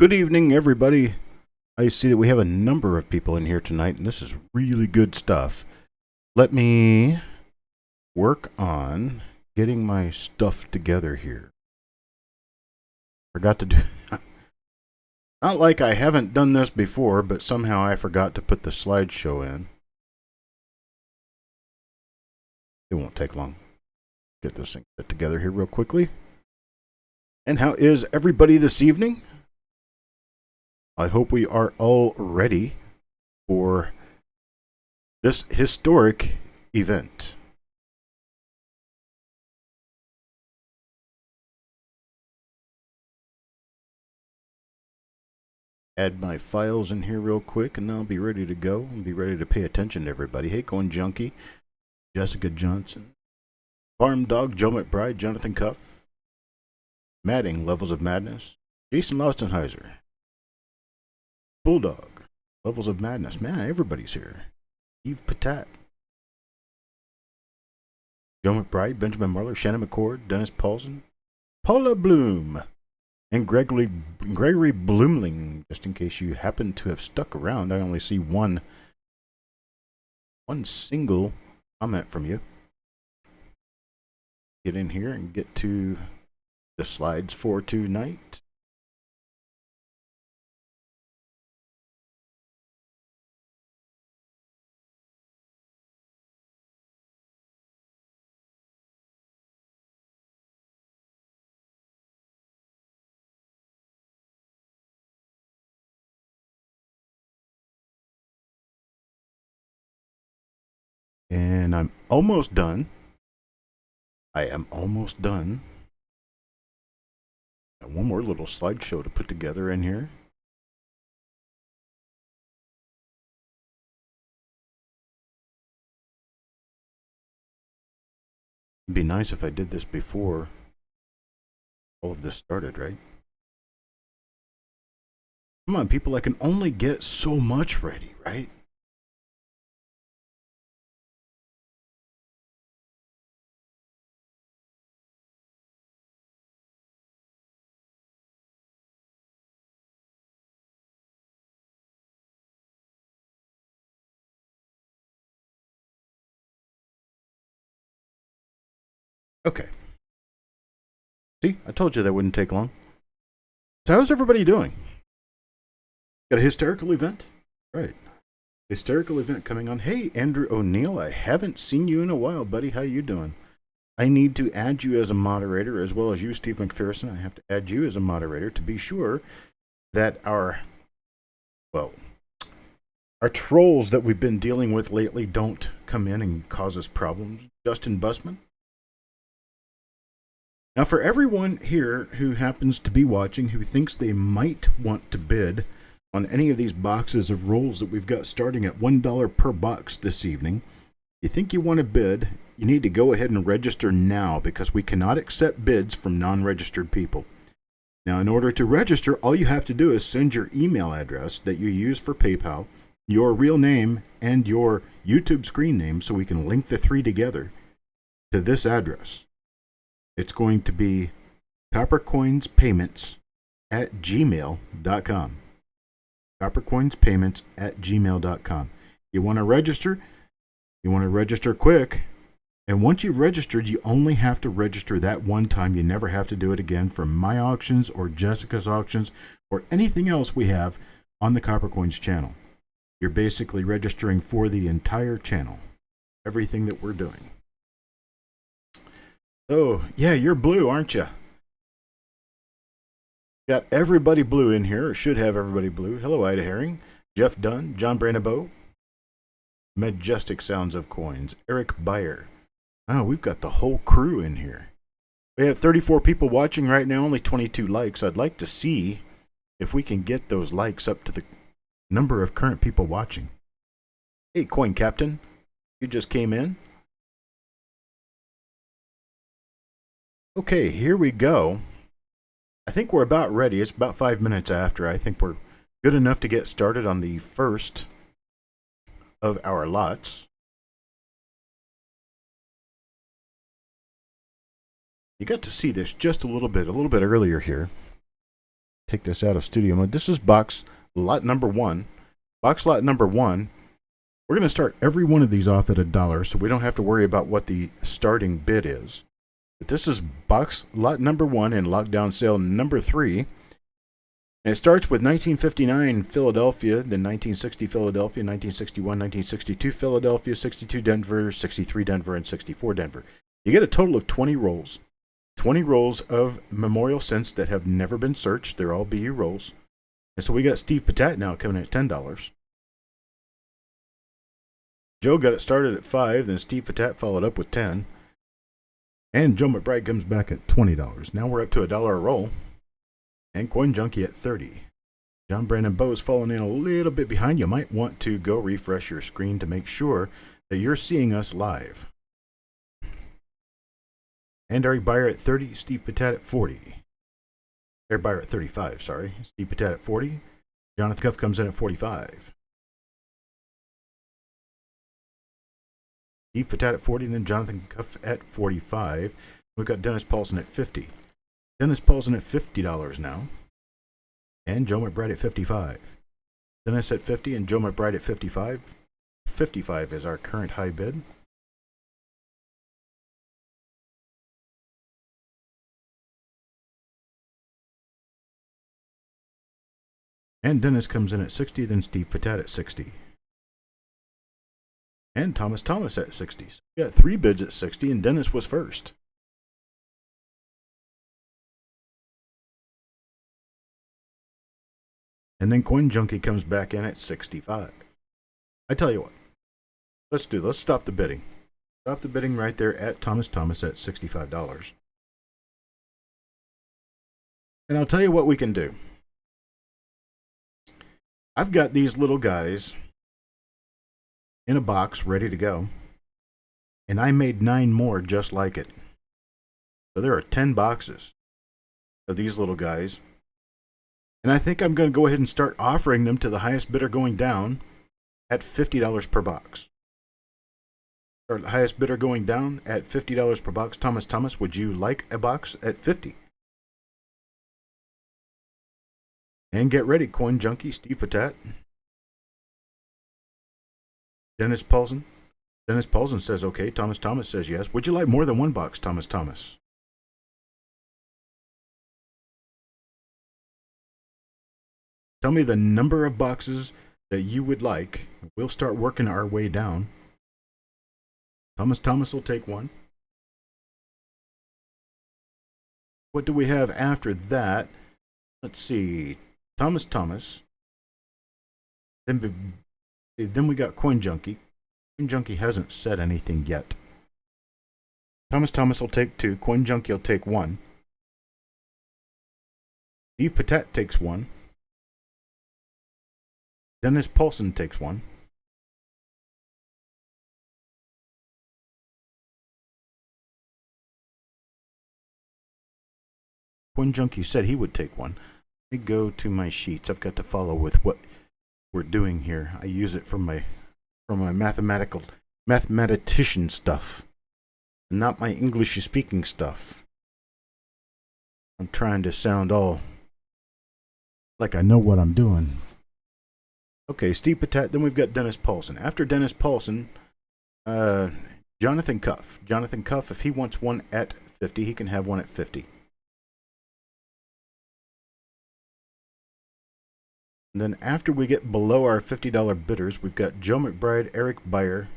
Good evening, everybody. I see that we have a number of people in here tonight, and this is really good stuff. Let me work on getting my stuff together here. Forgot to do... Not like I haven't done this before, but somehow I forgot to put the slideshow in. It won't take long. Get this thing put together here real quickly. And how is everybody this evening? I hope we are all ready for this historic event. Add my files in here real quick and I'll be ready to go and be ready to pay attention to everybody. Hey, Coin Junkie, Jessica Johnson, Farm Dog, Joe McBride, Jonathan Cuff, Madding, Levels of Madness, Jason Laustenheiser, Bulldog, Levels of Madness. Man, everybody's here. Eve Patat, Joe McBride, Benjamin Marler, Shannon McCord, Dennis Paulson, Paula Bloom, and Gregory Bloomling. Just in case you happen to have stuck around, I only see one single comment from you. Get in here and get to the slides for tonight. And I'm almost done. I am almost done. Got one more little slideshow to put together in here. It'd be nice if I did this before all of this started, right? Come on, people, I can only get so much ready, right? Okay. See, I told you that wouldn't take long. So how's everybody doing? Got a hysterical event? Right. Hysterical event coming on. Hey, Andrew O'Neill, I haven't seen you in a while, buddy. How you doing? I need to add you as a moderator, as well as you, Steve McPherson. I have to add you as a moderator to be sure that our trolls that we've been dealing with lately don't come in and cause us problems. Justin Busman. Now, for everyone here who happens to be watching who thinks they might want to bid on any of these boxes of rolls that we've got starting at $1 per box this evening, you think you want to bid, you need to go ahead and register now because we cannot accept bids from non-registered people. Now, in order to register, all you have to do is send your email address that you use for PayPal, your real name, and your YouTube screen name so we can link the three together to this address. It's going to be coppercoinspayments@gmail.com. coppercoinspayments@gmail.com. You want to register? You want to register quick. And once you've registered, you only have to register that one time. You never have to do it again for my auctions or Jessica's auctions or anything else we have on the Coppercoins channel. You're basically registering for the entire channel. Everything that we're doing. Oh, yeah, you're blue, aren't you? Got everybody blue in here, or should have everybody blue. Hello, Ida Herring, Jeff Dunn, John Brandabo, Majestic Sounds of Coins, Eric Beyer. Oh, we've got the whole crew in here. We have 34 people watching right now, only 22 likes. I'd like to see if we can get those likes up to the number of current people watching. Hey, Coin Captain, you just came in. Okay, here we go. I think we're about ready. It's about 5 minutes after. I think we're good enough to get started on the first of our lots. You got to see this just a little bit earlier here. take this out of studio mode. This is box lot number 1. Box lot number 1. We're going to start every one of these off at $1, so we don't have to worry about what the starting bid is. But this is box lot number 1 in lockdown sale number 3. And it starts with 1959 Philadelphia, then 1960 Philadelphia, 1961, 1962 Philadelphia, 62 Denver, 63 Denver, and 64 Denver. You get a total of 20 rolls. 20 rolls of memorial cents that have never been searched. They're all BU rolls. And so we got Steve Patat now coming in at $10. Joe got it started at $5, then Steve Patat followed up with $10. And Joe McBride comes back at $20. Now we're up to $1 a roll. And Coin Junkie at $30. John Brandon Bowe is falling in a little bit behind. You might want to go refresh your screen to make sure that you're seeing us live. And Eric Beyer at 30, Steve Patat at 40. Eric Beyer at 35, sorry. Steve Patat at 40. Jonathan Cuff comes in at 45. Steve Patat at 40, and then Jonathan Cuff at 45. We've got Dennis Paulson at 50. Dennis Paulson at $50 now. And Joe McBride at 55. Dennis at 50 and Joe McBride at 55. 55 is our current high bid. And Dennis comes in at 60, then Steve Patat at 60. And Thomas at 60. So we got 3 bids at 60, and Dennis was first. And then Coin Junkie comes back in at 65. I tell you what, let's stop the bidding. Stop the bidding right there at Thomas at $65. And I'll tell you what we can do. I've got these little guys in a box ready to go. And I made 9 more just like it. So there are 10 boxes of these little guys. And I think I'm going to go ahead and start offering them to the highest bidder going down at $50 per box. Or the highest bidder going down at $50 per box. Thomas, would you like a box at 50? And get ready, Coin Junkie, Steve Patat. Dennis Paulson. Dennis Paulson says okay. Thomas says yes. Would you like more than one box, Thomas? Tell me the number of boxes that you would like. We'll start working our way down. Thomas will take 1. What do we have after that? Let's see. Thomas. Then we got Coin Junkie. Coin Junkie hasn't said anything yet. Thomas will take 2. Coin Junkie will take 1. Steve Patat takes 1. Dennis Paulson takes 1. Coin Junkie said he would take 1. Let me go to my sheets. I've got to follow with what we're doing here. I use it from my mathematician stuff, not my English speaking stuff. I'm trying to sound all like I know what I'm doing. Okay, Steve Patat, then we've got Dennis Paulson. After Dennis Paulson, Jonathan Cuff. Jonathan Cuff, if he wants one at 50, he can have one at 50. And then after we get below our $50 bidders, we've got Joe McBride, Eric Beyer,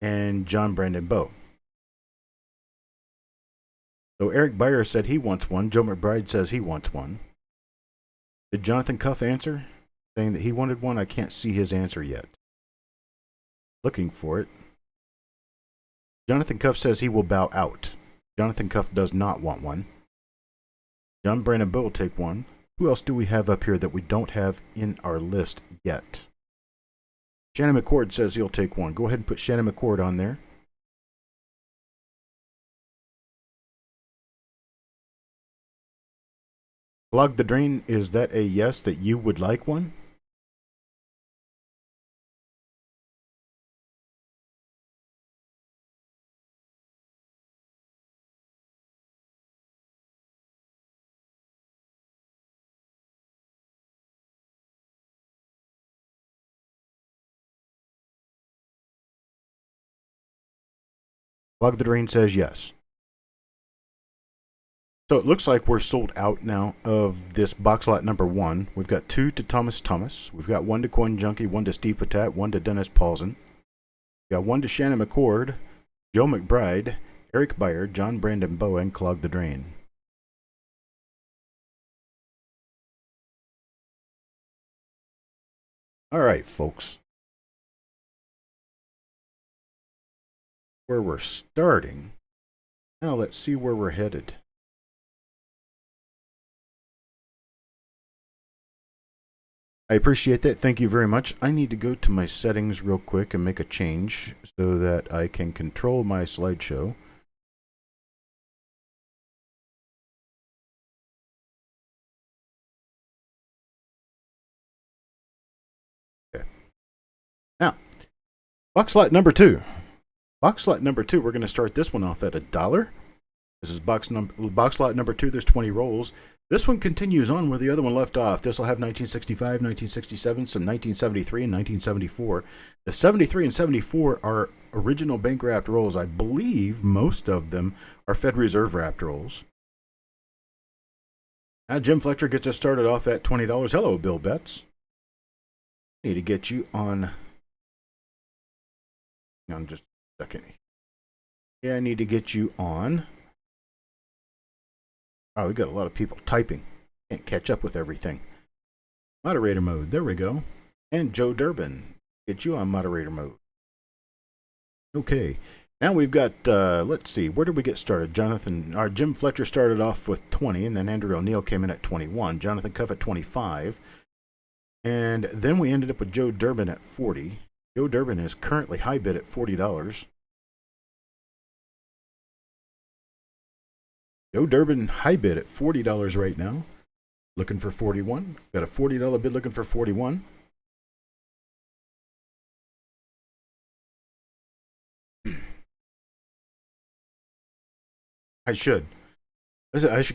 and John Brandon Bowe. So Eric Beyer said he wants one. Joe McBride says he wants one. Did Jonathan Cuff answer, saying that he wanted one? I can't see his answer yet. Looking for it. Jonathan Cuff says he will bow out. Jonathan Cuff does not want one. John Brandon Bowe will take one. Who else do we have up here that we don't have in our list yet? Shannon McCord says he'll take one. Go ahead and put Shannon McCord on there. Clog the Drain, is that a yes that you would like one? Clog the Drain says yes. So it looks like we're sold out now of this box lot number 1. We've got 2 to Thomas Thomas. We've got 1 to Coin Junkie, 1 to Steve Patat, 1 to Dennis Paulson. We've got 1 to Shannon McCord, Joe McBride, Eric Byer, John Brandon Bowe, and Clog the Drain. All right, folks. Where we're starting. Now let's see where we're headed. I appreciate that. Thank you very much. I need to go to my settings real quick and make a change so that I can control my slideshow. Okay. Now, box lot number 2. Box lot number 2, we're going to start this one off at $1. This is box lot number 2. There's 20 rolls. This one continues on where the other one left off. This will have 1965, 1967, some 1973, and 1974. The 73 and 74 are original bank wrapped rolls. I believe most of them are Fed Reserve wrapped rolls. Now Jim Fletcher gets us started off at $20. Hello, Bill Betts. Need to get you on. Hang on just a second. Yeah, I need to get you on. Oh, we got a lot of people typing. Can't catch up with everything. Moderator mode. There we go. And Joe Durbin. Get you on moderator mode. Okay. Now we've got, let's see, where did we get started? Jim Fletcher started off with 20, and then Andrew O'Neill came in at 21. Jonathan Cuff at 25. And then we ended up with Joe Durbin at 40. Joe Durbin is currently high bid at $40. Joe Durbin high bid at $40 right now. Looking for 41. Got a $40 bid looking for 41. I should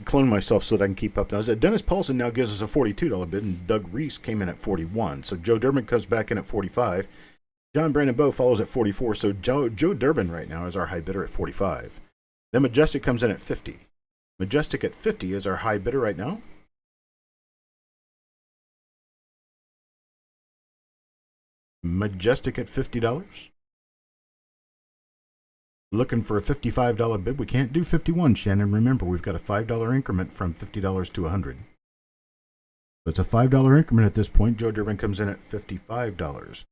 clone myself so that I can keep up. Now, Dennis Paulson now gives us a $42 bid, and Doug Reese came in at 41. So Joe Durbin comes back in at 45. John Brandon Bowe follows at 44. So Joe Durbin right now is our high bidder at 45. Then Majestic comes in at 50. Majestic at 50 is our high bidder right now. Majestic at $50. Looking for a $55 bid. We can't do 51, Shannon. Remember, we've got a $5 increment from $50 to $100. So it's a $5 increment at this point. Joe Durbin comes in at $55.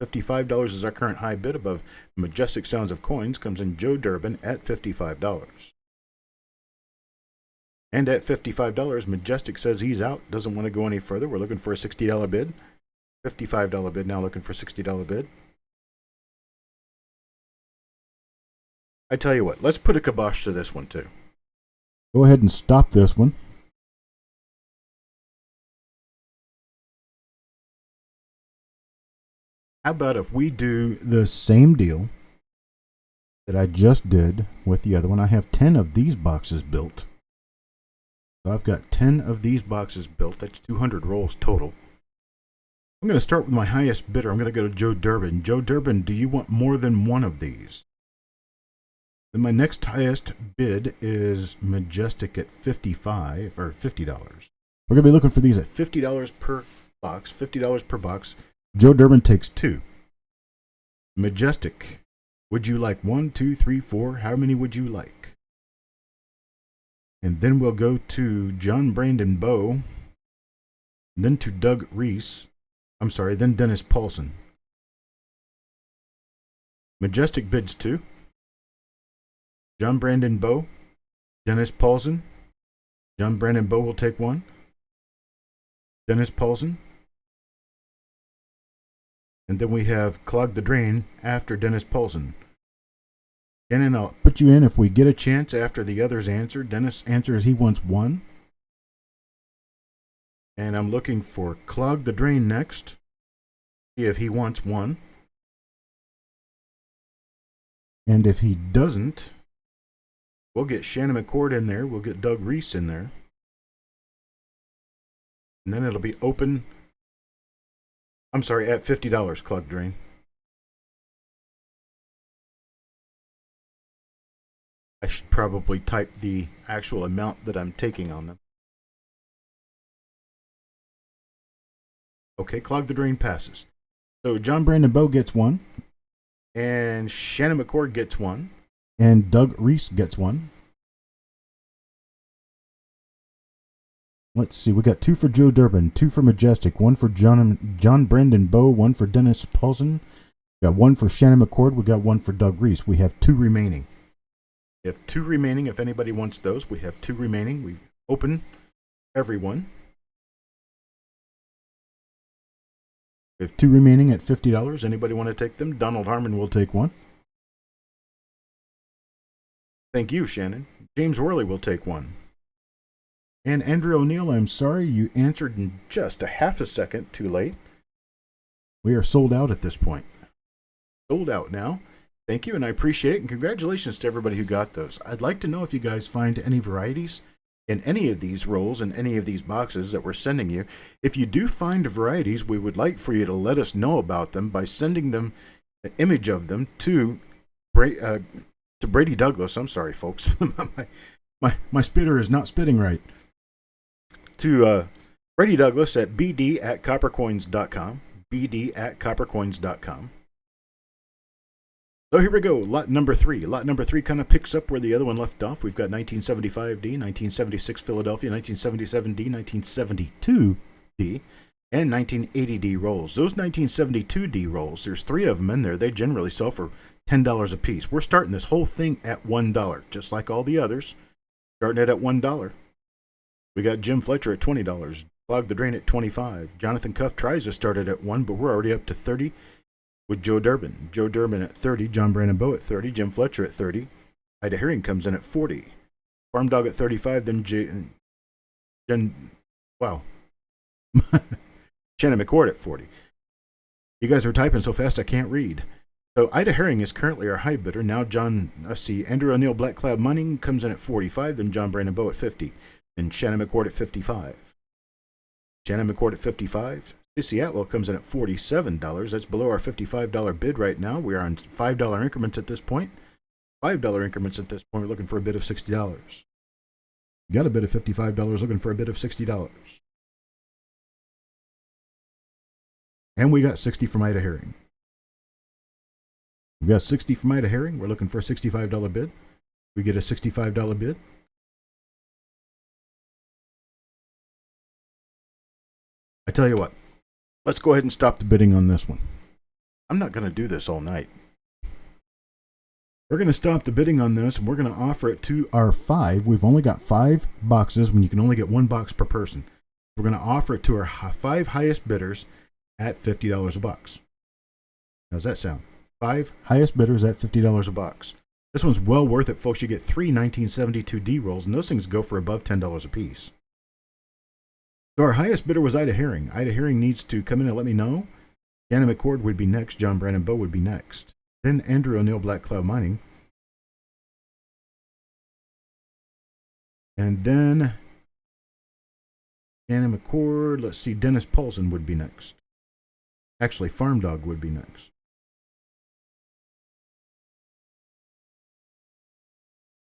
$55 is our current high bid. Above Majestic Sounds of Coins comes in Joe Durbin at $55. And at $55, Majestic says he's out, doesn't want to go any further. We're looking for a $60 bid. $55 bid now, looking for a $60 bid. I tell you what, let's put a kibosh to this one too. Go ahead and stop this one. How about if we do the same deal that I just did with the other one? I have 10 of these boxes built. So I've got 10 of these boxes built. That's 200 rolls total. I'm going to start with my highest bidder. I'm going to go to Joe Durbin. Joe Durbin, do you want more than one of these? Then my next highest bid is Majestic at $55 or $50. We're going to be looking for these at $50 per box. $50 per box. Joe Durbin takes 2. Majestic, would you like 1, 2, 3, 4? How many would you like? And then we'll go to John Brandon Bowe, then to Doug Reese. Then Dennis Paulson. Majestic bids 2. John Brandon Bowe, Dennis Paulson. John Brandon Bowe will take 1. Dennis Paulson. And then we have Clog the Drain after Dennis Paulson. And then I'll put you in if we get a chance after the others answer. Dennis answers he wants 1. And I'm looking for Clog the Drain next. See if he wants 1. And if he doesn't, we'll get Shannon McCord in there. We'll get Doug Reese in there. And then it'll be open. At $50, Clog Drain. I should probably type the actual amount that I'm taking on them. Okay, Clog the Drain passes. So John Brandon Bowe gets one. And Shannon McCord gets one. And Doug Reese gets one. Let's see, we got 2 for Joe Durbin, 2 for Majestic, 1 for John Brandon Bowe, 1 for Dennis Paulson. We got 1 for Shannon McCord, we got 1 for Doug Reese. We have 2 remaining. We have 2 remaining. If anybody wants those, we have 2 remaining. We open everyone. We have 2 remaining at $50. Anybody want to take them? Donald Harmon will take one. Thank you, Shannon. James Worley will take one. And Andrew O'Neill, I'm sorry you answered in just a half a second too late. We are sold out at this point. Sold out now. Thank you, and I appreciate it, and congratulations to everybody who got those. I'd like to know if you guys find any varieties in any of these rolls and any of these boxes that we're sending you. If you do find varieties, we would like for you to let us know about them by sending them an image of them to Brady Douglas. I'm sorry, folks. my spitter is not spitting right. To Brady Douglas at bd@coppercoins.com. bd@coppercoins.com. So here we go, lot number 3. Lot number 3 kind of picks up where the other one left off. We've got 1975D, 1976 Philadelphia, 1977D, 1972D, and 1980D rolls. Those 1972D rolls, there's 3 of them in there. They generally sell for $10 a piece. We're starting this whole thing at $1, just like all the others. Starting it at $1. We got Jim Fletcher at $20. Clog the Drain at $25. Jonathan Cuff tries to start it at $1, but we're already up to $30 with Joe Durbin. Joe Durbin at $30. John Brandon Bowe at $30. Jim Fletcher at $30. Ida Herring comes in at $40. Farm Dog at $35. Then Shannon McCord at $40. You guys are typing so fast I can't read. So Ida Herring is currently our high bidder. Now Andrew O'Neill Black Cloud Mining comes in at $45. Then John Brandon Bowe at $50. And Shannon McCord at $55. Shannon McCord at $55. Sissy Atwell comes in at $47. That's below our $55 bid right now. We are on $5 increments at this point. $5 increments at this point. We're looking for a bid of $60. Got a bid of $55, looking for a bid of $60. And we got 60 from Ida Herring. We got 60 from Ida Herring. We're looking for a $65 bid. We get a $65 bid. I tell you what, let's go ahead and stop the bidding on this one. I'm not going to do this all night. We're going to stop the bidding on this, and we're going to offer it to our 5. We've only got 5 boxes when you can only get 1 box per person. We're going to offer it to our 5 highest bidders at $50 a box. How's that sound? 5 highest bidders at $50 a box. This one's well worth it, folks. You get 3 1972D rolls, and those things go for above $10 a piece. So our highest bidder was Ida Herring. Ida Herring needs to come in and let me know. Shannon McCord would be next. John Brandon Bowe would be next. Then Andrew O'Neill Black Cloud Mining. And then Shannon McCord. Let's see, Dennis Paulson would be next. Actually, Farm Dog would be next.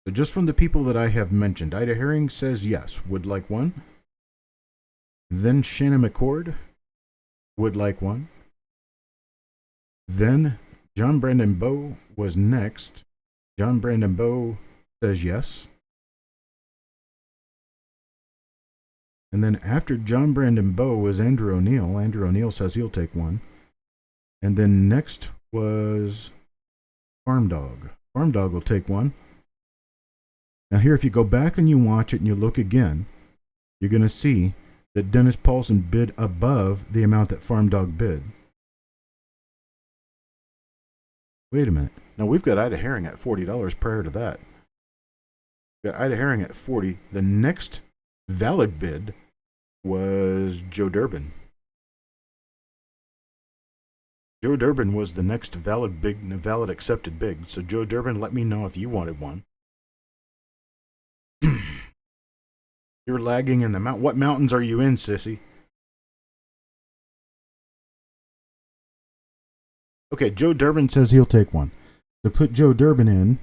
So just from the people that I have mentioned, Ida Herring says yes, would like one. Then Shannon McCord would like one. Then John Brandon Bowe was next. John Brandon Bowe says yes. And then after John Brandon Bowe was Andrew O'Neill. Andrew O'Neill says he'll take one. And then next was Farm Dog. Farm Dog will take one. Now here, if you go back and you watch it and you look again, you're going to see that Dennis Paulson bid above the amount that Farm Dog bid. Wait a minute. Now we've got Ida Herring at $40 prior to that. We've got Ida Herring at $40. The next valid bid was Joe Durbin. Joe Durbin was the next valid accepted bid. So Joe Durbin, let me know if you wanted one. You're lagging in the mountain. What mountains are you in, sissy? Okay, Joe Durbin says he'll take one. So put Joe Durbin in.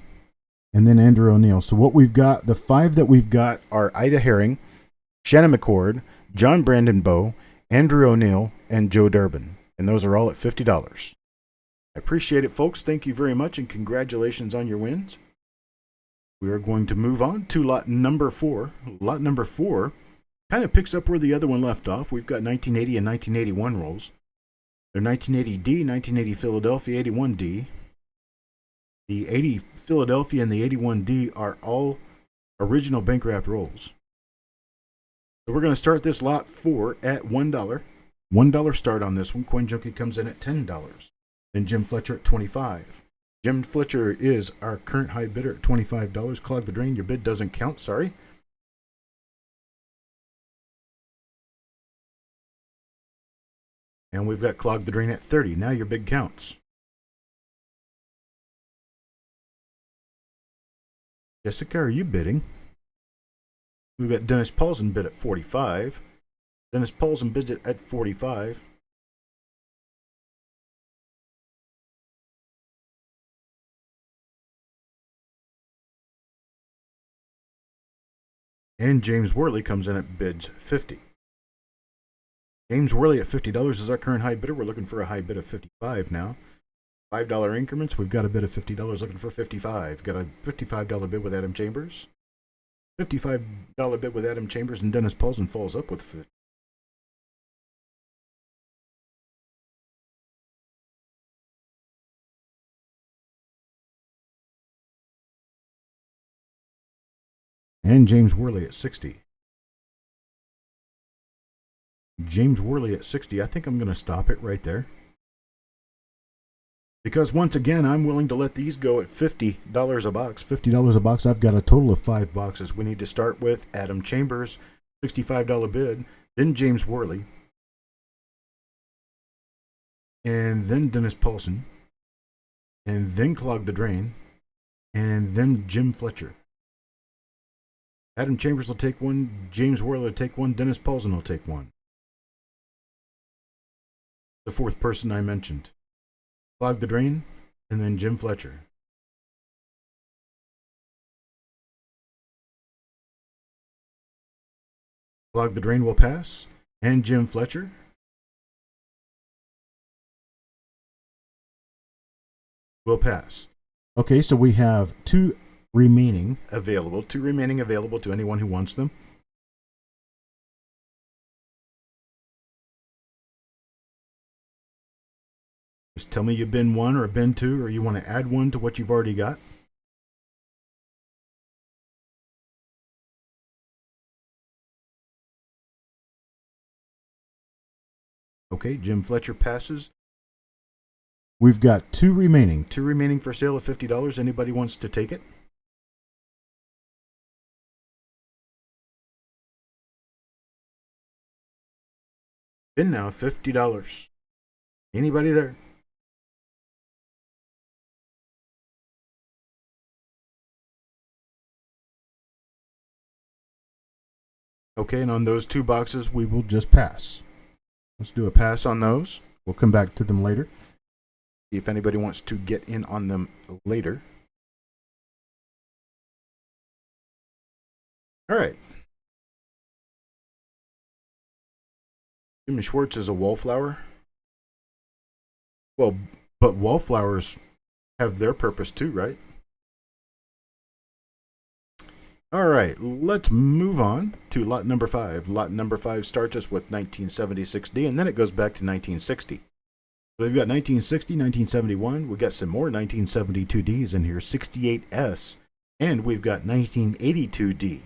and then Andrew O'Neill. So what we've got, the 5 that we've got are Ida Herring, Shannon McCord, John Brandon Bowe, Andrew O'Neill, and Joe Durbin. And those are all at $50. I appreciate it, folks. Thank you very much, and congratulations on your wins. We are going to move on to lot number 4. Lot number 4 kind of picks up where the other one left off. We've got 1980 and 1981 rolls. They're 1980D, 1980 Philadelphia, 81D. The 80 Philadelphia and the 81D are all original bank wrapped rolls. So we're going to start this lot 4 at $1. $1 start on this one. Coin Junkie comes in at $10. Then Jim Fletcher at $25. Jim Fletcher is our current high bidder at $25. Clog the drain. Your bid doesn't count. Sorry. And we've got Clog the drain at $30. Now your bid counts. Jessica, are you bidding? We've got Dennis Paulson bid at $45. Dennis Paulson bids it at $45. And James Worley comes in at bids $50. James Worley at $50 is our current high bidder. We're looking for a high bid of $55 now. $5 increments. We've got a bid of $50 looking for $55. Got a $55 bid with Adam Chambers. $55 bid with Adam Chambers, and Dennis Paulson falls up with $50. And James Worley at 60. James Worley at 60. I think I'm going to stop it right there. Because once again, I'm willing to let these go at $50 a box. $50 a box. I've got a total of 5 boxes. We need to start with Adam Chambers, $65 bid. Then James Worley. And then Dennis Paulson. And then Clog the Drain. And then Jim Fletcher. Adam Chambers will take one. James Worley will take one. Dennis Paulson will take one. The 4th person I mentioned. Clog the Drain, and then Jim Fletcher. Clog the Drain will pass, and Jim Fletcher. Will pass. Okay, so we have 2 remaining available to anyone who wants them. Just tell me you bin 1 or bin 2, or you want to add 1 to what you've already got. Okay, Jim Fletcher passes. We've got 2 remaining. 2 remaining for sale at $50. Anybody wants to take it? Bin now, $50. Anybody there? Okay, and on those 2 boxes, we will just pass. Let's do a pass on those. We'll come back to them later. See if anybody wants to get in on them later. All right. Jimmy Schwartz is a wallflower. Well, but wallflowers have their purpose too, right? All right, let's move on to lot number 5. Lot number 5 starts us with 1976D, and then it goes back to 1960. So we've got 1960, 1971. We've got some more 1972Ds in here, 68S, and we've got 1982D.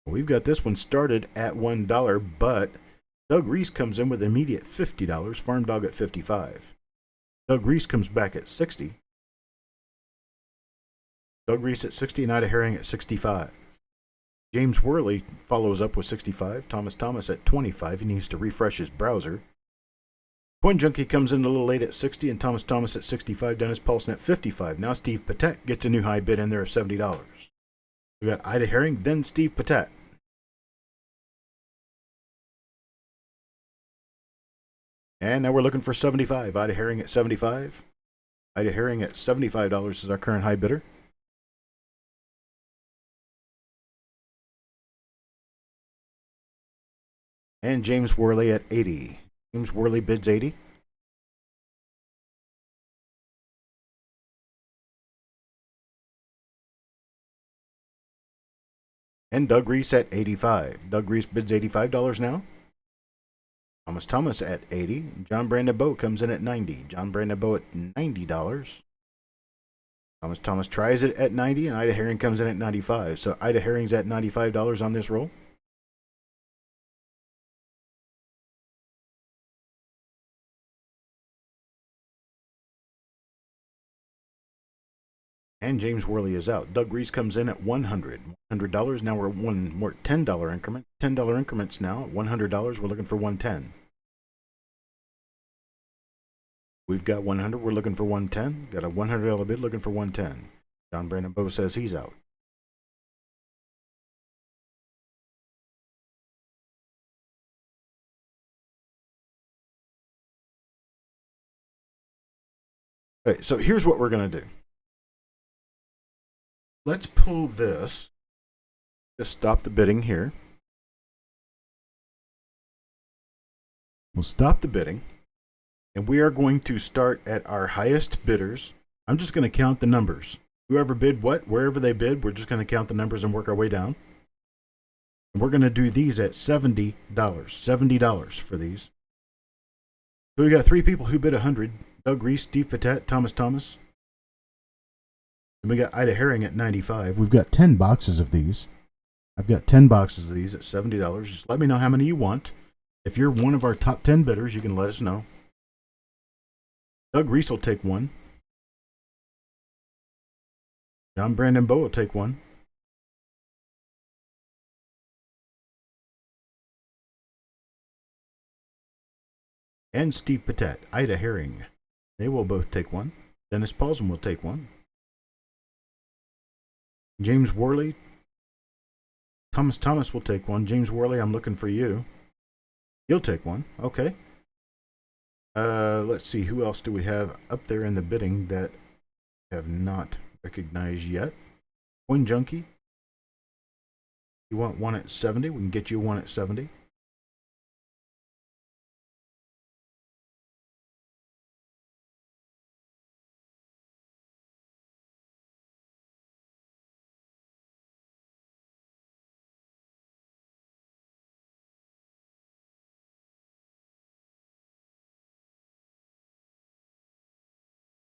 We've got this one started at $1, but Doug Reese comes in with immediate $50, Farm Dog at $55. Doug Reese comes back at $60. Doug Reese at 60 and Ida Herring at 65. James Worley follows up with 65. Thomas at 25. He needs to refresh his browser. Coin Junkie comes in a little late at 60 and Thomas at 65. Dennis Paulson at 55. Now Steve Patek gets a new high bid in there of $70. We got Ida Herring, then Steve Patek. And now we're looking for 75. Ida Herring at 75. Ida Herring at $75 is our current high bidder. And James Worley at 80. James Worley bids 80. And Doug Reese at 85. Doug Reese bids $85 now. Thomas at 80. John Brandon Bowe comes in at 90. John Brandon Bowe at $90. Thomas tries it at 90, and Ida Herring comes in at 95. So Ida Herring's at $95 on this roll. And James Worley is out. Doug Reese comes in at $100. Now we're one more $10 increment. $10 increments now. $100. We're looking for 110. We've got 100. We're looking for 110. Got a $100 bid looking for 110. John Brandon Bowe says he's out. Okay, so here's what we're going to do. Let's pull this. Just stop the bidding here. We'll stop the bidding. And we are going to start at our highest bidders. I'm just going to count the numbers. Whoever bid what, wherever they bid, we're just going to count the numbers and work our way down. And we're going to do these at $70. $70 for these. So we got 3 people who bid 100. Doug Reese, Steve Patet, Thomas. And we got Ida Herring at 95. We've got 10 boxes of these. I've got 10 boxes of these at $70. Just let me know how many you want. If you're one of our top 10 bidders, you can let us know. Doug Reese will take one. John Brandon Bowe will take one. And Steve Patet, Ida Herring. They will both take one. Dennis Paulson will take one. James Worley. Thomas will take one. James Worley, I'm looking for you. You'll take one. Okay. Let's see. Who else do we have up there in the bidding that have not recognized yet? Coin Junkie. You want one at 70? We can get you one at 70.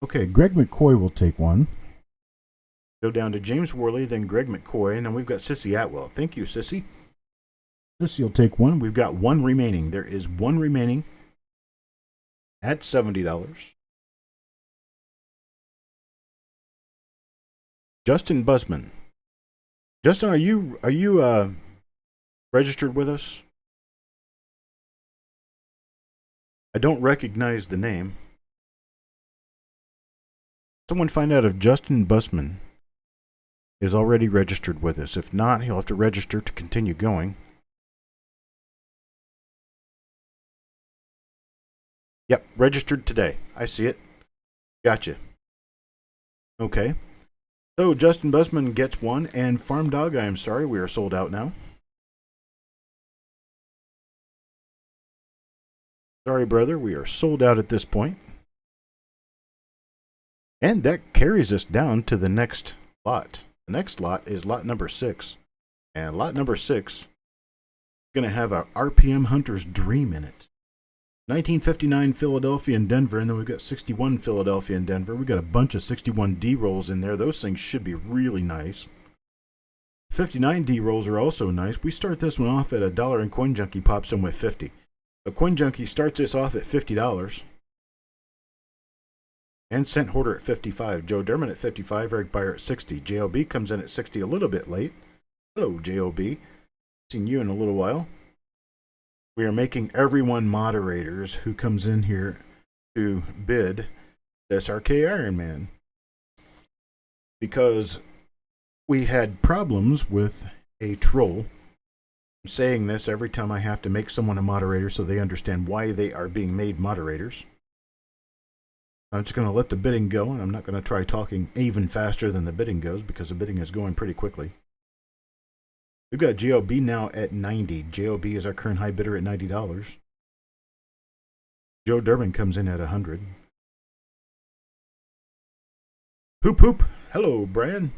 Okay, Greg McCoy will take one. Go down to James Worley, then Greg McCoy, and then we've got Sissy Atwell. Thank you, Sissy. Sissy will take one. We've got one remaining. There is one remaining at $70. Justin Busman. Justin, are you registered with us? I don't recognize the name. Someone find out if Justin Busman is already registered with us. If not, he'll have to register to continue going. Yep, registered today. I see it. Gotcha. Okay. So Justin Busman gets one, and Farm Dog, I am sorry, we are sold out now. Sorry, brother, we are sold out at this point. And that carries us down to the next lot. The next lot is lot number 6. And lot number 6 is going to have a RPM Hunter's Dream in it. 1959 Philadelphia and Denver, and then we've got 61 Philadelphia and Denver. We've got a bunch of 61 D rolls in there. Those things should be really nice. 59 D rolls are also nice. We start this one off at $1 and Coin Junkie pops in with 50. So Coin Junkie starts this off at $50. And Cent Hoarder at 55. Joe Dermott at 55. Eric Byer at 60. JOB comes in at 60 a little bit late. Hello, JOB. Seen you in a little while. We are making everyone moderators who comes in here to bid SRK Iron Man. Because we had problems with a troll. I'm saying this every time I have to make someone a moderator so they understand why they are being made moderators. I'm just going to let the bidding go, and I'm not going to try talking even faster than the bidding goes because the bidding is going pretty quickly. We've got JOB now at 90. JOB is our current high bidder at $90. Joe Durbin comes in at 100. Hoop hoop. Hello, Brian.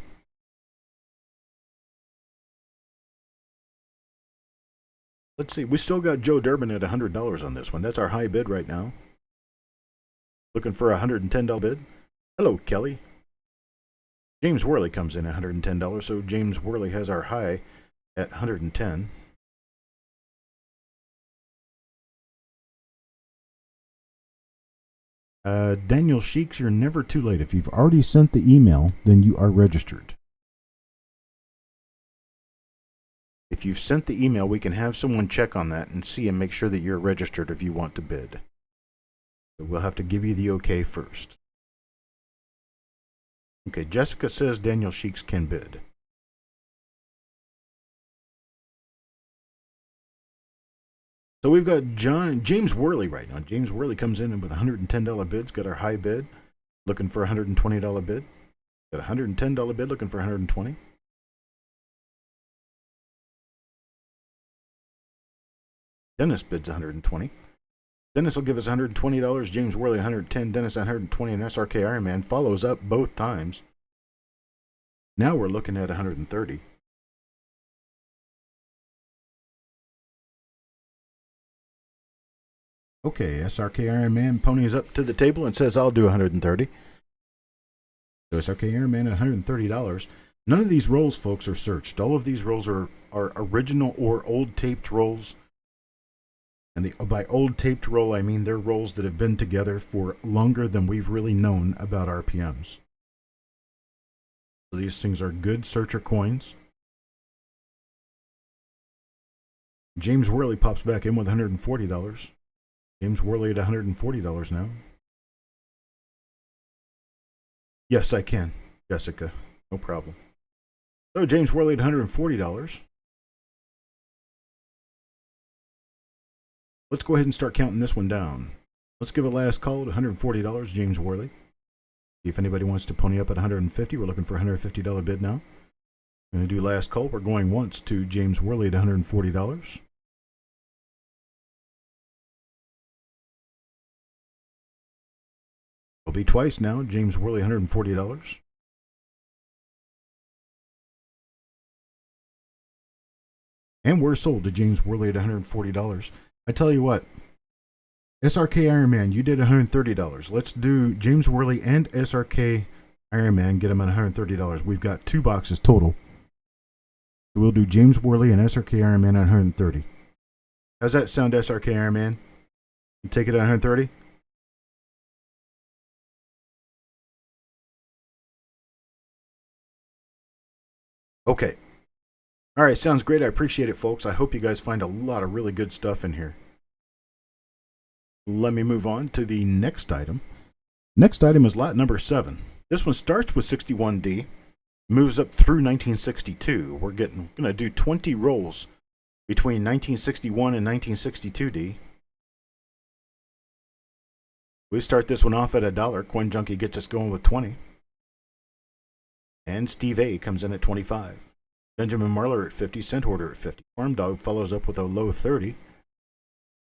Let's see. We still got Joe Durbin at $100 on this one. That's our high bid right now. Looking for a $110 bid. Hello, Kelly. James Worley comes in at $110, so James Worley has our high at 110. Daniel Sheeks, you're never too late. If you've already sent the email, then you are registered. If you've sent the email, we can have someone check on that and see and make sure that you're registered if you want to bid. So we'll have to give you the okay first. Okay, Jessica says Daniel Sheeks can bid. So we've got James Worley right now. James Worley comes in with a $110 bids, got our high bid, looking for a $120 bid. Got a $110 bid, looking for $120. Dennis bids $120. Dennis will give us $120. James Worley $110. Dennis $120. And SRK Ironman follows up both times. Now we're looking at $130. Okay, SRK Ironman ponies up to the table and says, I'll do $130. So SRK Ironman at $130. None of these rolls, folks, are searched. All of these rolls are original or old taped rolls. And by old taped roll, I mean they're rolls that have been together for longer than we've really known about RPMs. So these things are good searcher coins. James Worley pops back in with $140. James Worley at $140 now. Yes, I can, Jessica. No problem. So James Worley at $140. Let's go ahead and start counting this one down. Let's give a last call at $140, James Worley. See if anybody wants to pony up at $150. We're looking for a $150 bid now. I'm going to do last call. We're going once to James Worley at $140. It'll be twice now. James Worley, $140. And we're sold to James Worley at $140. I tell you what, SRK Ironman, you did $130. Let's do James Worley and SRK Ironman, get them at $130. We've got 2 boxes total. So we'll do James Worley and SRK Ironman at $130. How's that sound, SRK Ironman? You take it at $130? Okay. All right, sounds great. I appreciate it, folks. I hope you guys find a lot of really good stuff in here. Let me move on to the next item. Next item is lot number 7. This one starts with 61D, moves up through 1962. We're going to do 20 rolls between 1961 and 1962D. We start this one off at $1. Coin Junkie gets us going with 20. And Steve A comes in at 25. Benjamin Marler at 50, Cent Order at 50. Farm Dog follows up with a low 30.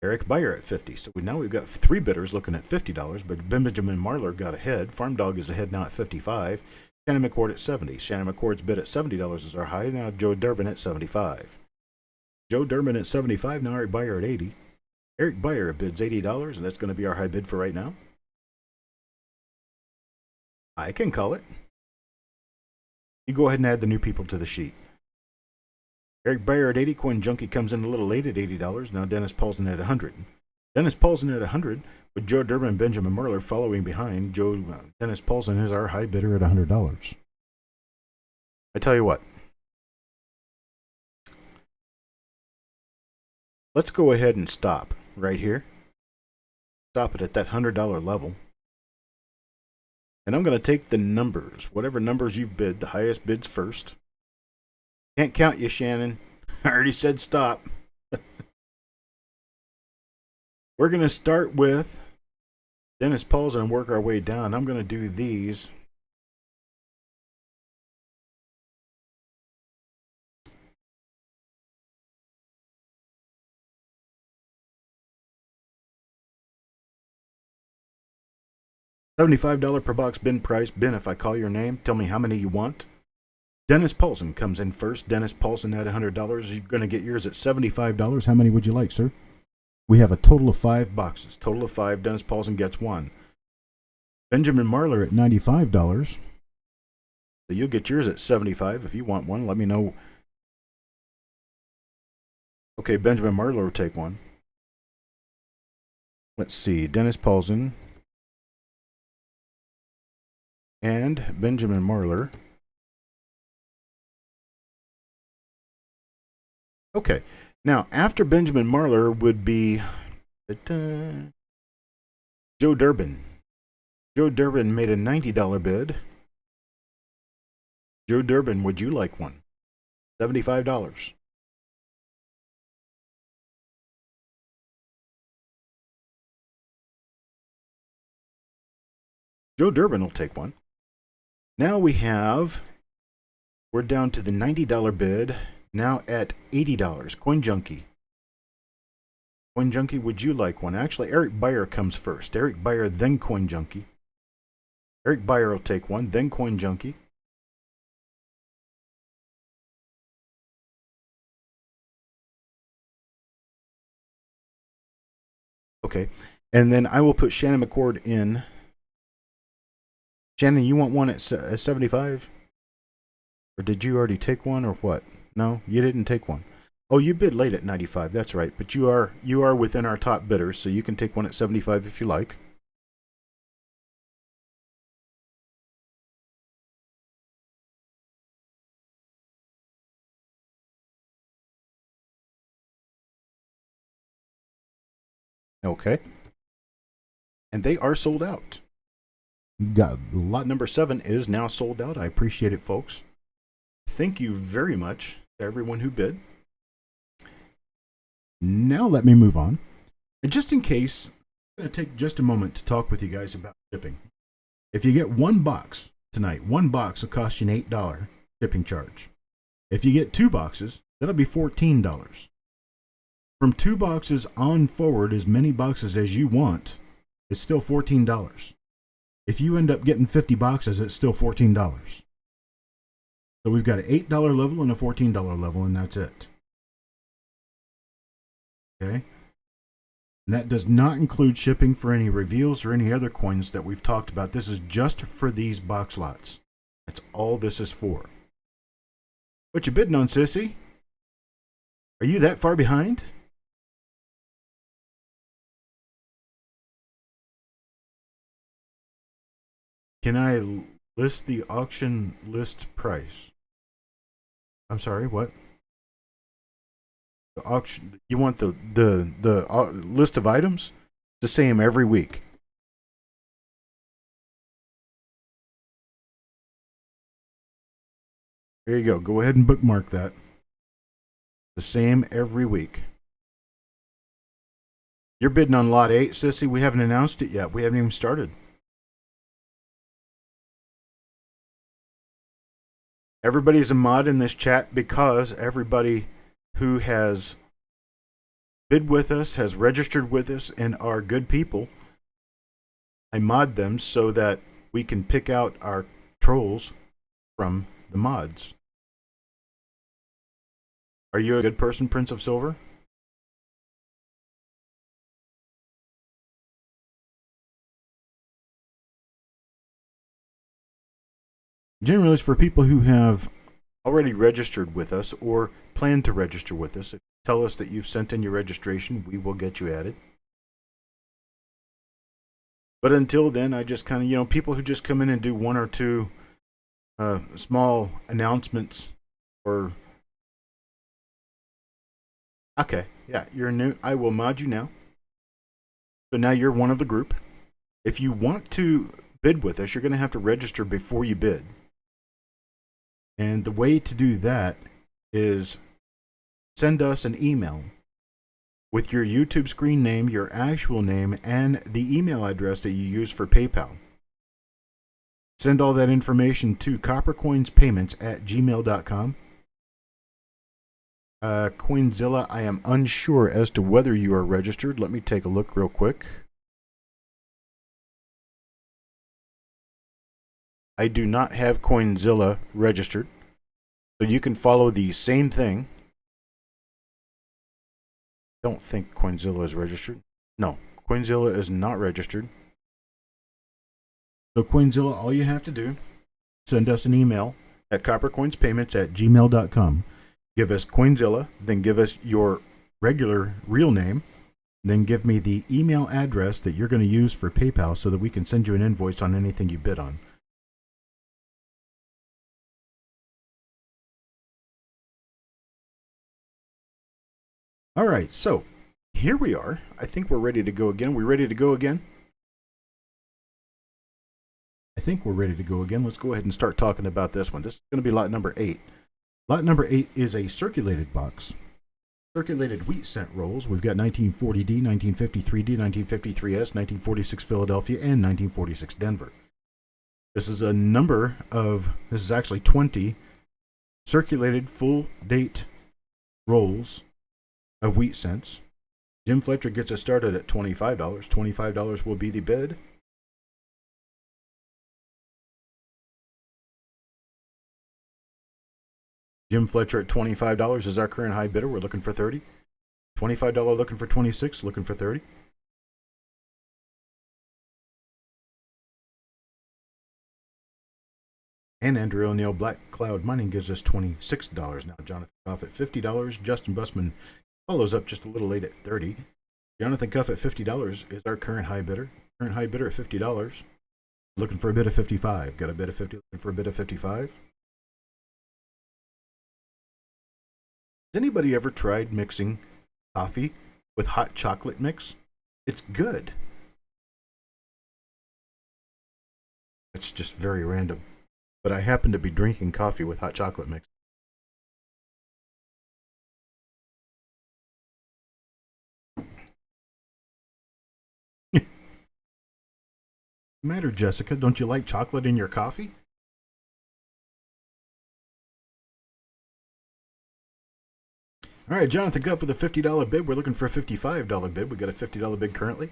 Eric Beyer at 50. So we've got 3 bidders looking at $50, but Benjamin Marler got ahead. Farm Dog is ahead now at 55. Shannon McCord at 70. Shannon McCord's bid at $70 is our high. Now Joe Durbin at 75. Joe Durbin at 75. Now Eric Beyer at 80. Eric Beyer bids $80, and that's going to be our high bid for right now. I can call it. You go ahead and add the new people to the sheet. Eric Beyer at 80. Coin Junkie comes in a little late at $80. Now Dennis Paulson at 100. Dennis Paulson at 100 with Joe Durbin and Benjamin Merler following behind. Dennis Paulson is our high bidder at $100. I tell you what. Let's go ahead and stop right here. Stop it at that $100 level. And I'm going to take the numbers. Whatever numbers you've bid, the highest bids first. Can't count you, Shannon. I already said stop. We're going to start with Dennis Paulson and work our way down. I'm going to do these. $75 per box bin price. Ben, if I call your name, tell me how many you want. Dennis Paulson comes in first. Dennis Paulson at $100. You're going to get yours at $75. How many would you like, sir? We have a total of 5 boxes. Total of 5. Dennis Paulson gets 1. Benjamin Marler at $95. So you'll get yours at $75. If you want one, let me know. Okay, Benjamin Marler will take one. Let's see. Dennis Paulson and Benjamin Marler. Okay. Now, after Benjamin Marler would be Joe Durbin. Joe Durbin made a $90 bid. Joe Durbin, would you like one? $75. Joe Durbin will take one. Now we're down to the $90 bid, now at $80. Coin Junkie. Coin Junkie, would you like one? Actually, Eric Beyer comes first. Eric Beyer, then Coin Junkie. Eric Beyer will take one, then Coin Junkie. Okay, and then I will put Shannon McCord in. Shannon, you want one at 75? Or did you already take one or what? No, you didn't take one. Oh, you bid late at 95. That's right. But you are within our top bidders, so you can take one at 75 if you like. Okay. And they are sold out. Got lot number 7 is now sold out. I appreciate it, folks. Thank you very much to everyone who bid. Now let me move on. And just in case, I'm going to take just a moment to talk with you guys about shipping. If you get one box tonight, one box will cost you an $8 shipping charge. If you get 2 boxes, that'll be $14. From 2 boxes on forward, as many boxes as you want, it's still $14. If you end up getting 50 boxes, it's still $14. So we've got an $8 level and a $14 level, and that's it. Okay? And that does not include shipping for any reveals or any other coins that we've talked about. This is just for these box lots. That's all this is for. What you bidding on, sissy? Are you that far behind? Can I list the auction list price? I'm sorry, what? The auction. You want the list of items? It's the same every week. There you go. Go ahead and bookmark that. The same every week. You're bidding on lot 8, sissy. We haven't announced it yet. We haven't even started. Everybody's a mod in this chat because everybody who has bid with us, has registered with us, and are good people. I mod them so that we can pick out our trolls from the mods. Are you a good person, Prince of Silver? Generally, it's for people who have already registered with us or plan to register with us. If you tell us that you've sent in your registration, we will get you added. But until then, I just kind of, people who just come in and do 1 or 2 small announcements or... Okay, yeah, you're new. I will mod you now. So now you're one of the group. If you want to bid with us, you're going to have to register before you bid. And the way to do that is send us an email with your YouTube screen name, your actual name, and the email address that you use for PayPal. Send all that information to coppercoinspayments@gmail.com. Coinzilla, I am unsure as to whether you are registered. Let me take a look real quick. I do not have Coinzilla registered. So you can follow the same thing. Don't think Coinzilla is registered. No, Coinzilla is not registered. So Coinzilla, all you have to do, send us an email at coppercoinspayments@gmail.com. Give us Coinzilla, then give us your regular real name, then give me the email address that you're going to use for PayPal so that we can send you an invoice on anything you bid on. All right, so here we are. I think we're ready to go again. We ready to go again? I think we're ready to go again. Let's go ahead and start talking about this one. This is going to be lot number 8. Lot number 8 is a circulated box. Circulated wheat cent rolls. We've got 1940D, 1953D, 1953S, 1946 Philadelphia, and 1946 Denver. This is a number of, this is actually 20 circulated full date rolls of wheat cents. Jim Fletcher gets us started at $25. $25 will be the bid. Jim Fletcher at $25 is our current high bidder. We're looking for 30. $25 looking for 26, looking for 30. And Andrew O'Neill Black Cloud Mining gives us $26. Now Jonathan Cuff at $50. Justin Bussman follows up just a little late at $30. Jonathan Cuff at $50 is our current high bidder. Current high bidder at $50. Looking for a bid of 55. Got a bid of 50, looking for a bid of 55. Has anybody ever tried mixing coffee with hot chocolate mix? It's good. It's just very random. But I happen to be drinking coffee with hot chocolate mix. Matter, Jessica? Don't you like chocolate in your coffee? All right, Jonathan Guff with a $50 bid. We're looking for a $55 bid. We got a $50 bid currently.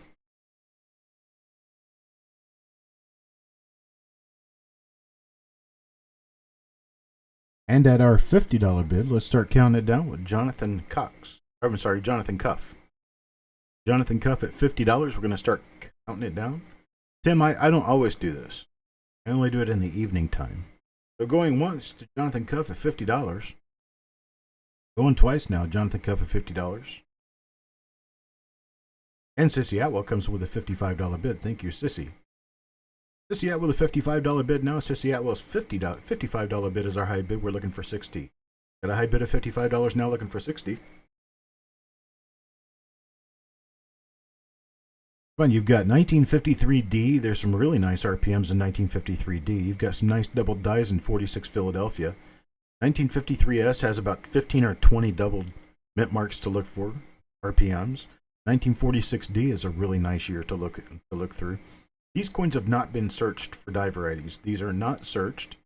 And at our $50 bid, let's start counting it down with Jonathan Cuff. Jonathan Cuff. Jonathan Cuff at $50. We're going to start counting it down. Tim, I don't always do this. I only do it in the evening time. So going once to Jonathan Cuff at $50. Going twice now, Jonathan Cuff at $50. And Sissy Atwell comes with a $55 bid. Thank you, Sissy. Sissy Atwell with a $55 bid now. Sissy Atwell's $55 bid is our high bid. We're looking for 60. Got a high bid of $55 now, looking for 60. Come on, you've got 1953D. There's some really nice RPMs in 1953D. You've got some nice double dies in 46 Philadelphia. 1953S has about 15 or 20 double mint marks to look for, RPMs. 1946D is a really nice year to look through. These coins have not been searched for die varieties. These are not searched.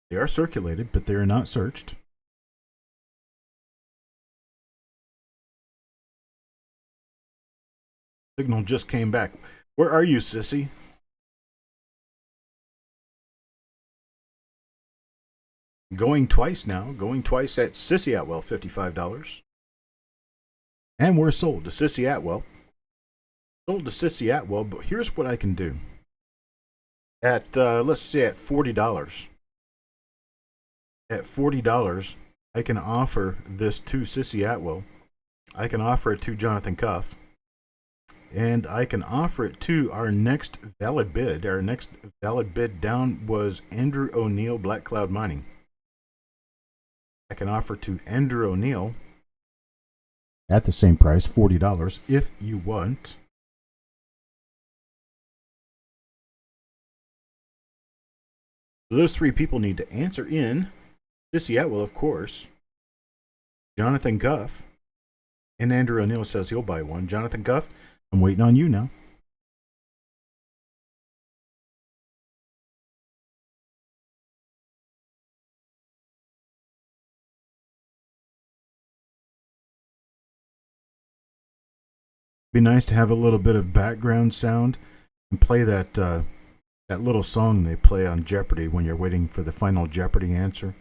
They are circulated, but they are not searched. Signal just came back. Where are you, Sissy? Going twice now. Going twice at Sissy Atwell, $55. And we're sold to Sissy Atwell. Sold to Sissy Atwell, but here's what I can do. At, let's say at $40. At $40, I can offer this to Sissy Atwell. I can offer it to Jonathan Cuff. And I can offer it to our next valid bid. Our next valid bid down was Andrew O'Neill Black Cloud Mining. I can offer to Andrew O'Neill at the same price, $40, if you want. So those three people need to answer in. Sissy Atwell, of course. Jonathan Cuff. And Andrew O'Neill says he'll buy one. Jonathan Cuff, I'm waiting on you now. Be nice to have a little bit of background sound and play that That little song they play on Jeopardy when you're waiting for the final Jeopardy answer.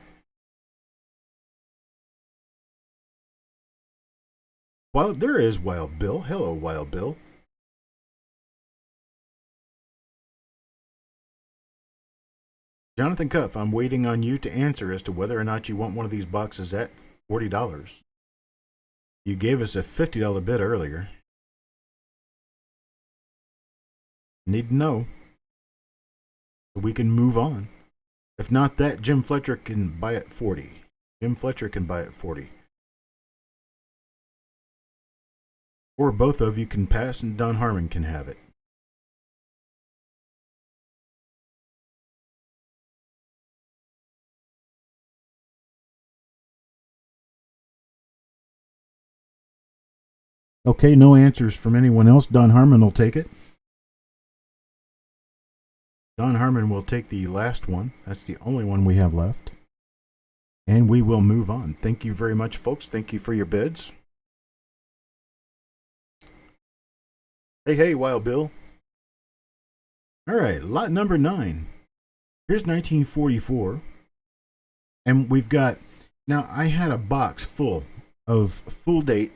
Well, there is Wild Bill. Hello, Wild Bill. Jonathan Cuff, I'm waiting on you to answer as to whether or not you want one of these boxes at $40. You gave us a $50 bid earlier. Need to know. We can move on. If not that, Jim Fletcher can buy it 40. Jim Fletcher can buy it 40. Or both of you can pass and Don Harmon can have it. Okay, no answers from anyone else. Don Harmon will take it. Don Harmon will take the last one. That's the only one we have left. And we will move on. Thank you very much, folks. Thank you for your bids. Hey, Wild Bill. All right, lot number 9. Here's 1944. And we've got, now I had a box full of full date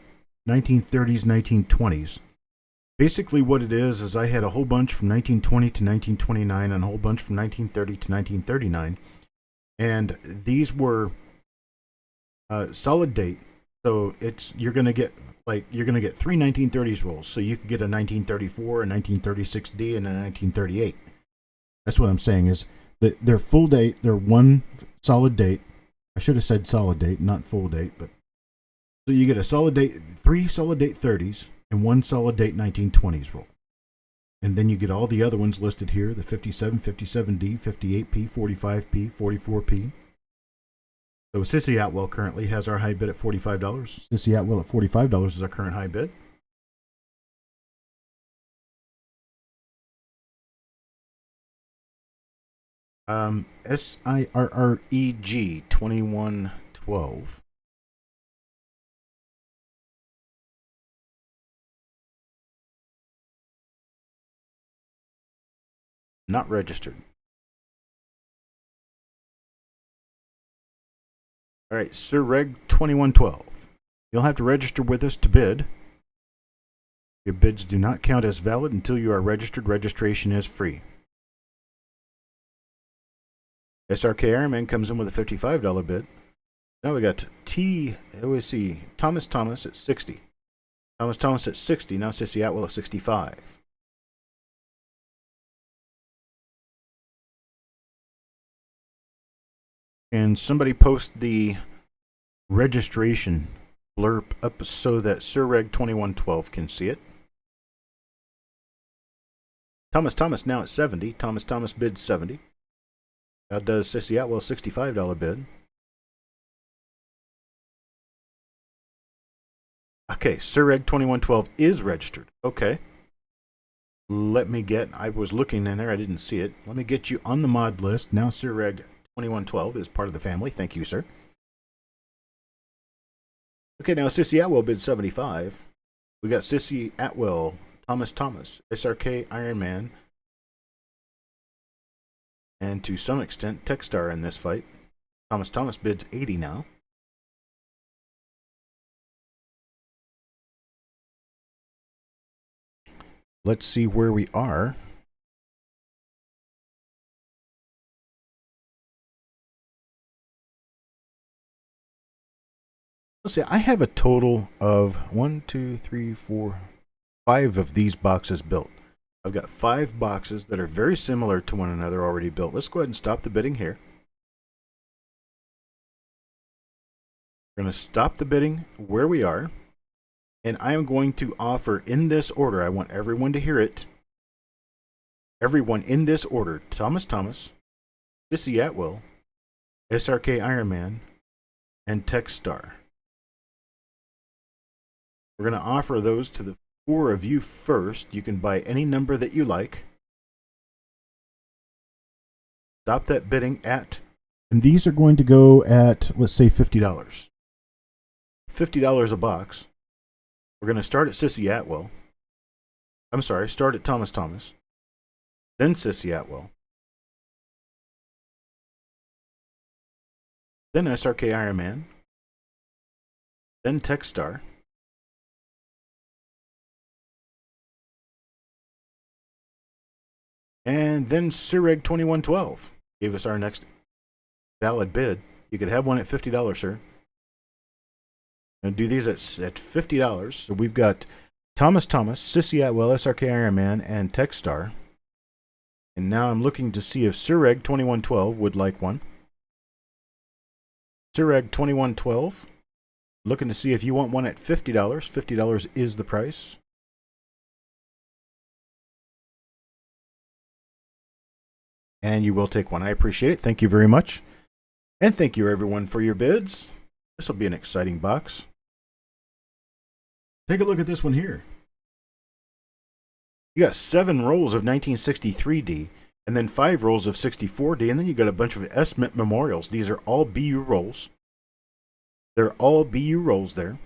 1930s, 1920s. Basically what it is I had a whole bunch from 1920 to 1929 and a whole bunch from 1930 to 1939. And these were solid date. So you're going to get three 1930s rolls. So you could get a 1934, a 1936D, and a 1938. That's what I'm saying is that they're full date. They're one solid date. I should have said solid date, not full date, but so you get a solid date, 3 solid date 30s and 1 solid date 1920s roll. And then you get all the other ones listed here, the 57, 57D, 58P, 45P, 44P. So Sissy Atwell currently has our high bid at $45. Sissy Atwell at $45 is our current high bid. SIRREG 2112. Not registered. All right, Sir Reg 2112. You'll have to register with us to bid. Your bids do not count as valid until you are registered. Registration is free. SRK Ironman comes in with a $55 bid. Now we got Thomas at 60. Thomas at 60. Now Sissy Atwell at 65. And somebody post the registration blurb up so that Sir Reg 2112 can see it. Thomas now at 70. Thomas bids 70. Now does Sissy Atwell $65 bid. Okay, Sir Reg 2112 is registered. Okay. I was looking in there, I didn't see it. Let me get you on the mod list. Now Sir Reg 2112 is part of the family. Thank you, sir. Okay, now Sissy Atwell bid 75. We got Sissy Atwell, Thomas, SRK Ironman, and to some extent Techstar in this fight. Thomas bids 80 now. Let's see where we are. Let's see, I have a total of 1, 2, 3, 4, 5 of these boxes built. I've got 5 boxes that are very similar to one another already built. Let's go ahead and stop the bidding here. We're going to stop the bidding where we are. And I am going to offer in this order. I want everyone to hear it. Everyone in this order. Thomas, Sissy Atwell, SRK Ironman, and Techstar. We're going to offer those to the 4 of you first. You can buy any number that you like. Stop that bidding at, and these are going to go at, let's say, $50. $50 a box. We're going to start at Sissy Atwell. I'm sorry, start at Thomas. Then Sissy Atwell. then SRK Iron Man, then Techstar, and then Sureg 2112 gave us our next valid bid. You could have one at $50, sir. And do these at $50. So we've got Thomas, Sissy Atwell, SRK Iron Man, and Techstar. And now I'm looking to see if Sureg 2112 would like one. Sureg 2112. Looking to see if you want one at $50. $50 is the price. And you will take one. I appreciate it. Thank you very much. And thank you, everyone, for your bids. This will be an exciting box. Take a look at this one here. You got 7 rolls of 1963D, and then 5 rolls of 64D, and then you got a bunch of S-Mint memorials. These are all BU rolls. They're all BU rolls there.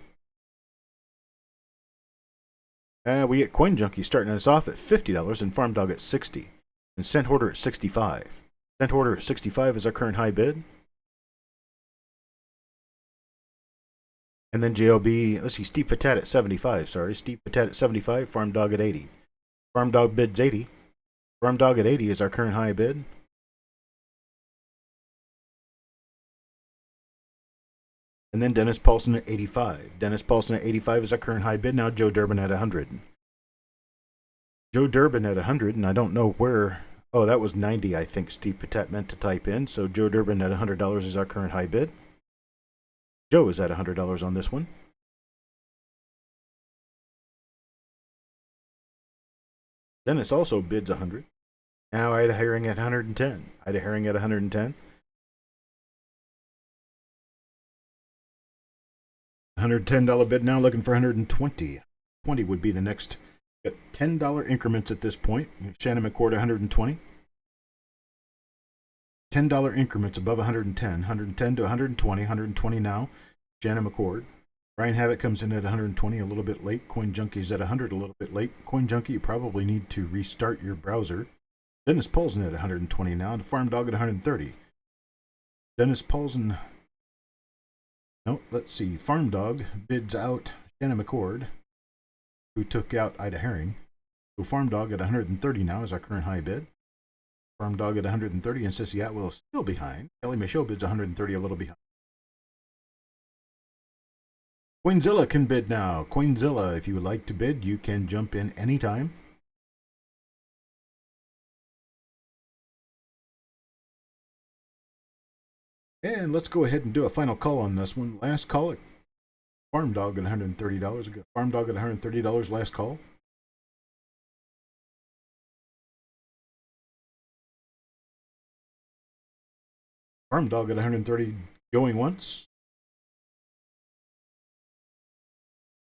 We get Coin Junkie starting us off at $50 and Farm Dog at $60. And Cent Hoarder at $65. Cent Hoarder at $65 is our current high bid. And then JLB, let's see, Steve Patat at $75, sorry. Steve Patat at $75, Farm Dog at $80. Farm Dog bids $80. Farm Dog at $80 is our current high bid. And then Dennis Paulson at $85. Dennis Paulson at $85 is our current high bid. Now Joe Durbin at $100. Joe Durbin at $100, and I don't know where. Oh, that was $90, I think Steve Patat meant to type in. So Joe Durbin at $100 is our current high bid. Joe is at $100 on this one. Dennis also bids $100. Now Ida Herring at $110. Ida Herring at $110. $110 bid now, looking for $120. $20 would be the next. Got $10 increments at this point. Shannon McCord $120. $10 increments above $110. $110 to $120. $120 now. Shannon McCord. Ryan Havoc comes in at $120, a little bit late. Coin Junkie's at $100, a little bit late. Coin Junkie, you probably need to restart your browser. Dennis Paulson at $120 now. The Farm Dog at $130. Dennis Paulson. No, let's see. Farm Dog bids out Shannon McCord, who took out Ida Herring. So Farm Dog at $130 now is our current high bid. Farm Dog at $130, and Sissy Atwell is still behind. Kelly Michaud bids $130, a little behind. Coinzilla can bid now. Coinzilla, if you would like to bid, you can jump in anytime. And let's go ahead and do a final call on this one. Last call, Farm Dog at $130. We got Farm Dog at $130 last call. Farm Dog at $130 going once.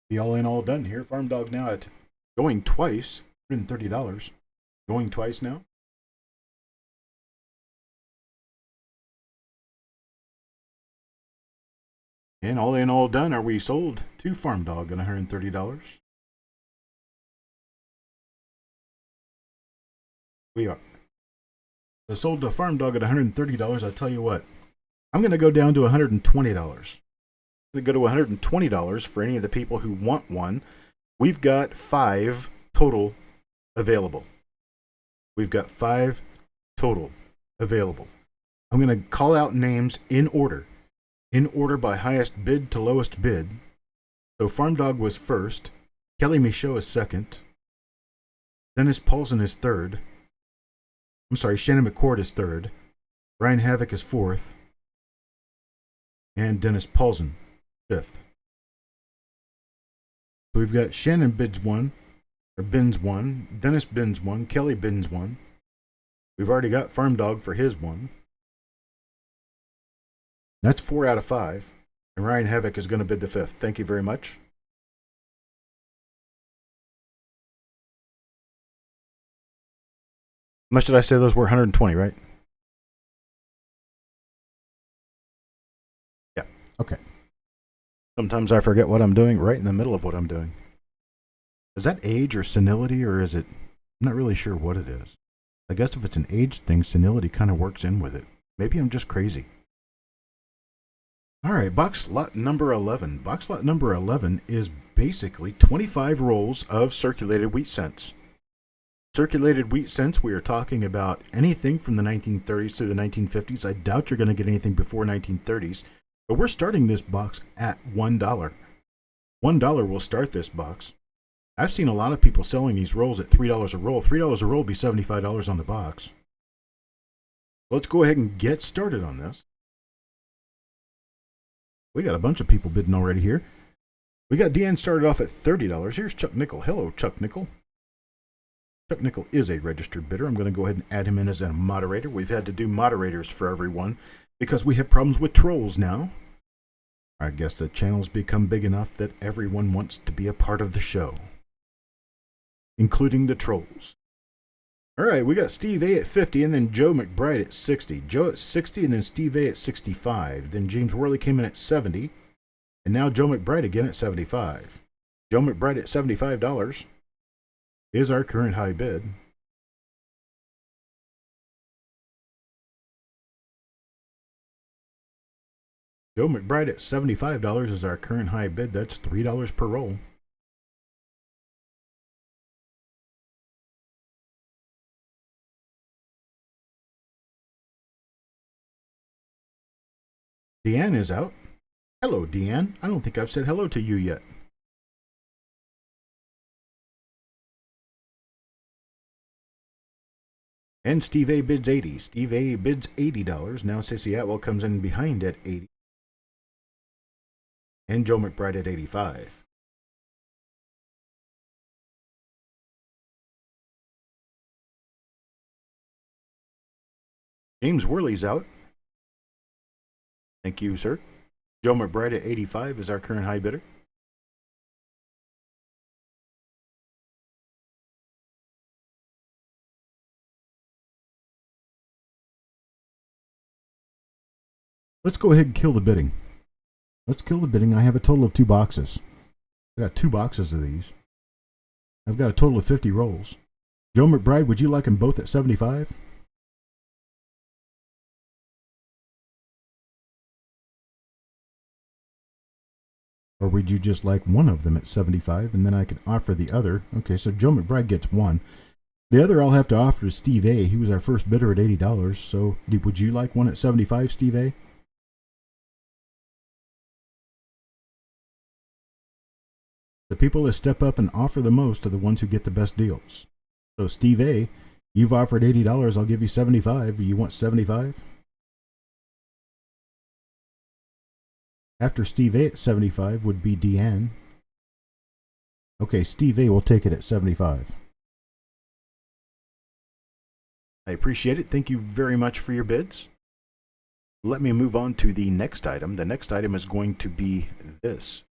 Be all in, all done here. Farm Dog now at going twice, $130. Going twice now. And all in, all done. Are we sold to Farm Dog at $130? We are. So sold to Farm Dog at $130. I'll tell you what, I'm going to go down to $120. I'm going to go to $120 for any of the people who want one. We've got 5 total available. We've got 5 total available. I'm going to call out names in order by highest bid to lowest bid. So Farm Dog was first. Kelly Michaud is second. Dennis Paulson is third. I'm sorry, Shannon McCord is third. Ryan Havoc is fourth. And Dennis Paulson, fifth. So we've got Shannon bids one, or bins one. Dennis bins one. Kelly bins one. We've already got Farm Dog for his one. That's 4 out of 5. And Ryan Havoc is going to bid the 5th. Thank you very much. How much did I say those were? 120, right? Yeah. Okay. Sometimes I forget what I'm doing right in the middle of what I'm doing. Is that age or senility, or is it? I'm not really sure what it is. I guess if it's an age thing, senility kind of works in with it. Maybe I'm just crazy. All right, box lot number 11. Box lot number 11 is basically 25 rolls of circulated wheat cents. Circulated wheat cents, we are talking about anything from the 1930s to the 1950s. I doubt you're going to get anything before 1930s, but we're starting this box at $1. $1 will start this box. I've seen a lot of people selling these rolls at $3 a roll. $3 a roll would be $75 on the box. Let's go ahead and get started on this. We got a bunch of people bidding already here. We got Deanne started off at $30. Here's Chuck Nickel. Hello, Chuck Nickel. Chuck Nickel is a registered bidder. I'm going to go ahead and add him in as a moderator. We've had to do moderators for everyone because we have problems with trolls now. I guess the channel's become big enough that everyone wants to be a part of the show, including the trolls. All right, we got Steve A at 50 and then Joe McBride at 60. Joe at 60 and then Steve A at 65. Then James Worley came in at 70. And now Joe McBride again at 75. Joe McBride at $75 is our current high bid. Joe McBride at $75 is our current high bid. That's $3 per roll. Deanne is out. Hello, Deanne. I don't think I've said hello to you yet. And Steve A bids 80. Steve A bids $80. Now Sissy Atwell comes in behind at 80. And Joe McBride at 85. James Worley's out. Thank you, sir. Joe McBride at 85 is our current high bidder. Let's go ahead and kill the bidding. Let's kill the bidding. I have a total of 2 boxes. I got 2 boxes of these. I've got a total of 50 rolls. Joe McBride, would you like them both at 75? Or would you just like one of them at 75 and then I could offer the other? Okay, so Joe McBride gets one. The other I'll have to offer to Steve A. He was our first bidder at $80. So would you like one at 75, Steve A? The people that step up and offer the most are the ones who get the best deals. So Steve A., you've offered $80. I'll give you 75. You want 75? After Steve A at 75 would be Deanne. Okay, Steve A will take it at 75. I appreciate it. Thank you very much for your bids. Let me move on to the next item. The next item is going to be this.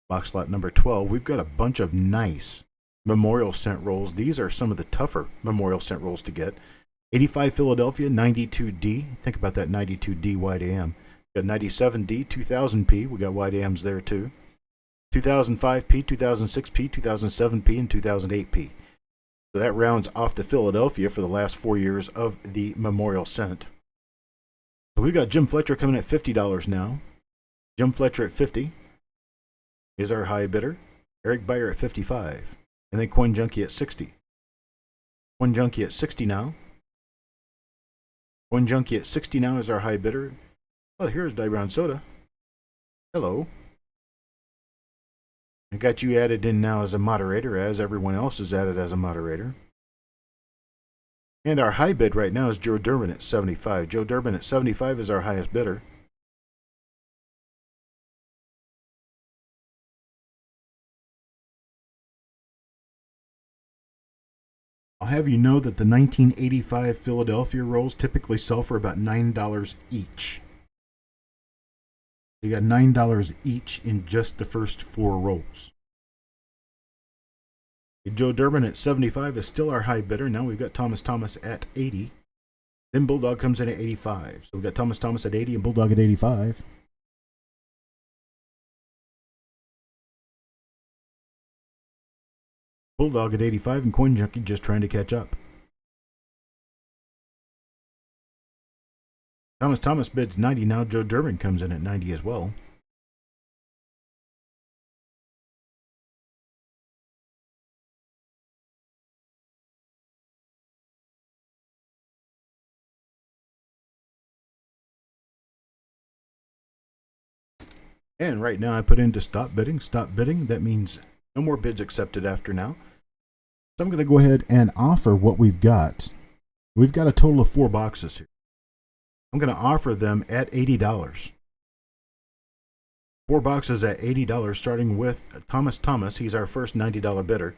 Box lot number 12. We've got a bunch of nice memorial cent rolls. These are some of the tougher memorial cent rolls to get. 85 Philadelphia, 92D. Think about that 92D wide AM. Got 97D, 2000P. We got wide AMs there too. 2005P, 2006P, 2007P, and 2008P. So that rounds off the Philadelphia for the last 4 years of the memorial cent. So we got Jim Fletcher coming at $50 now. Jim Fletcher at 50 is our high bidder. Eric Beyer at 55. And then Coin Junkie at 60. Coin Junkie at 60 now. Coin Junkie at 60 now is our high bidder. Well, here's Die Brown Soda. Hello. I got you added in now as a moderator, as everyone else is added as a moderator. And our high bid right now is Joe Durbin at 75. Joe Durbin at 75 is our highest bidder. I'll have you know that the 1985 Philadelphia rolls typically sell for about $9 each. You got $9 each in just the first 4 rolls. Joe Durbin at 75 is still our high bidder. Now we've got Thomas at 80. Then Bulldog comes in at 85. So we've got Thomas at 80 and Bulldog at 85. Bulldog at 85 and Coin Junkie just trying to catch up. Thomas bids 90 now. Joe Durbin comes in at 90 as well. And right now I put into stop bidding. Stop bidding. That means no more bids accepted after now. So I'm going to go ahead and offer what we've got. We've got a total of 4 boxes here. I'm going to offer them at $80. 4 boxes at $80, starting with Thomas. He's our first $90 bidder.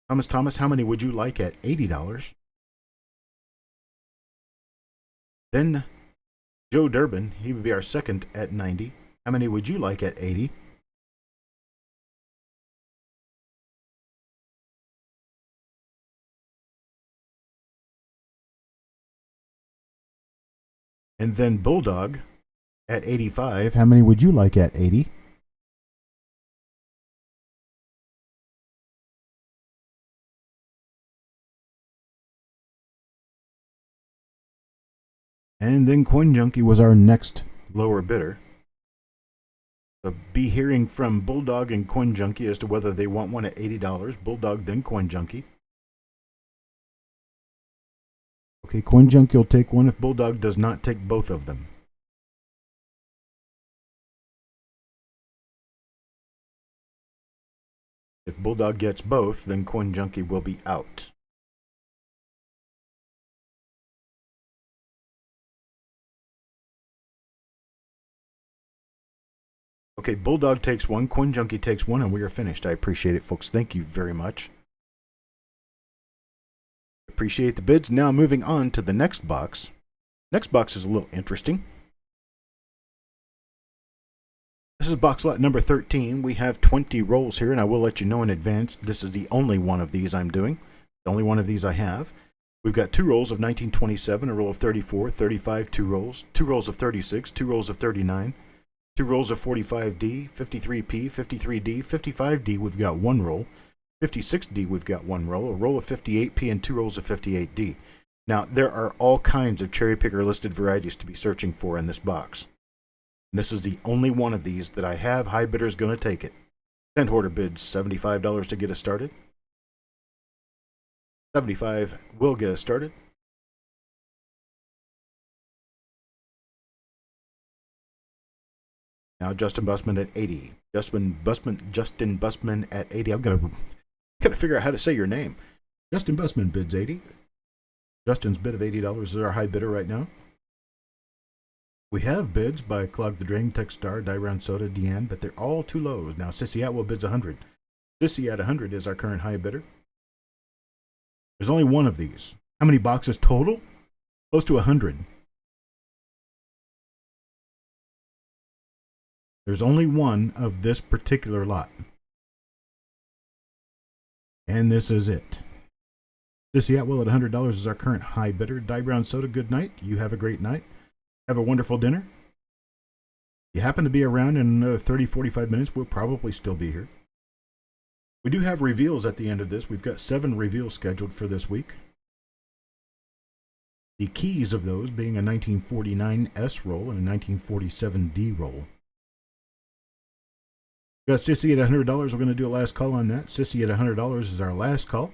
Thomas, how many would you like at $80? Then Joe Durbin, he would be our second at $90. How many would you like at $80? And then Bulldog at $85. How many would you like at $80? And then Coin Junkie was our next lower bidder. So be hearing from Bulldog and Coin Junkie as to whether they want one at $80. Bulldog, then Coin Junkie. Okay, Coin Junkie will take one if Bulldog does not take both of them. If Bulldog gets both, then Coin Junkie will be out. Okay, Bulldog takes one, Coin Junkie takes one, and we are finished. I appreciate it, folks. Thank you very much. Appreciate the bids. Now moving on to the next box. Next box is a little interesting. This is box lot number 13. We have 20 rolls here, and I will let you know in advance, this is the only one of these I'm doing. The only one of these I have. We've got 2 rolls of 1927, a roll of 34, 35, 2 rolls of 36, 2 rolls of 39, 2 rolls of 45D, 53P, 53D, 55D, we've got 1 roll. 56D, we've got 1 roll, a roll of 58P, and 2 rolls of 58D. Now, there are all kinds of cherry picker listed varieties to be searching for in this box. And this is the only one of these that I have. High bidder's going to take it. Tent Hoarder bids $75 to get us started. $75 will get us started. Now Justin Busman at $80. Justin Busman at $80. I've got to figure out how to say your name. Justin Busman bids $80. Justin's bid of $80 is our high bidder right now. We have bids by Clog the Drain, Techstar, Dyron Soda, Deanne, but they're all too low. Now Sissy Atwell bids $100. Sissy at $100 is our current high bidder. There's only one of these. How many boxes total? Close to 100. There's only one of this particular lot. And this is it. Sissy Atwell at $100 is our current high bidder. Dyron Soda, good night. You have a great night. Have a wonderful dinner. If you happen to be around in another 30, 45 minutes, we'll probably still be here. We do have reveals at the end of this. We've got 7 reveals scheduled for this week. The keys of those being a 1949 S roll and a 1947 D roll. We've got Sissy at $100. We're going to do a last call on that. Sissy at $100 is our last call. I'm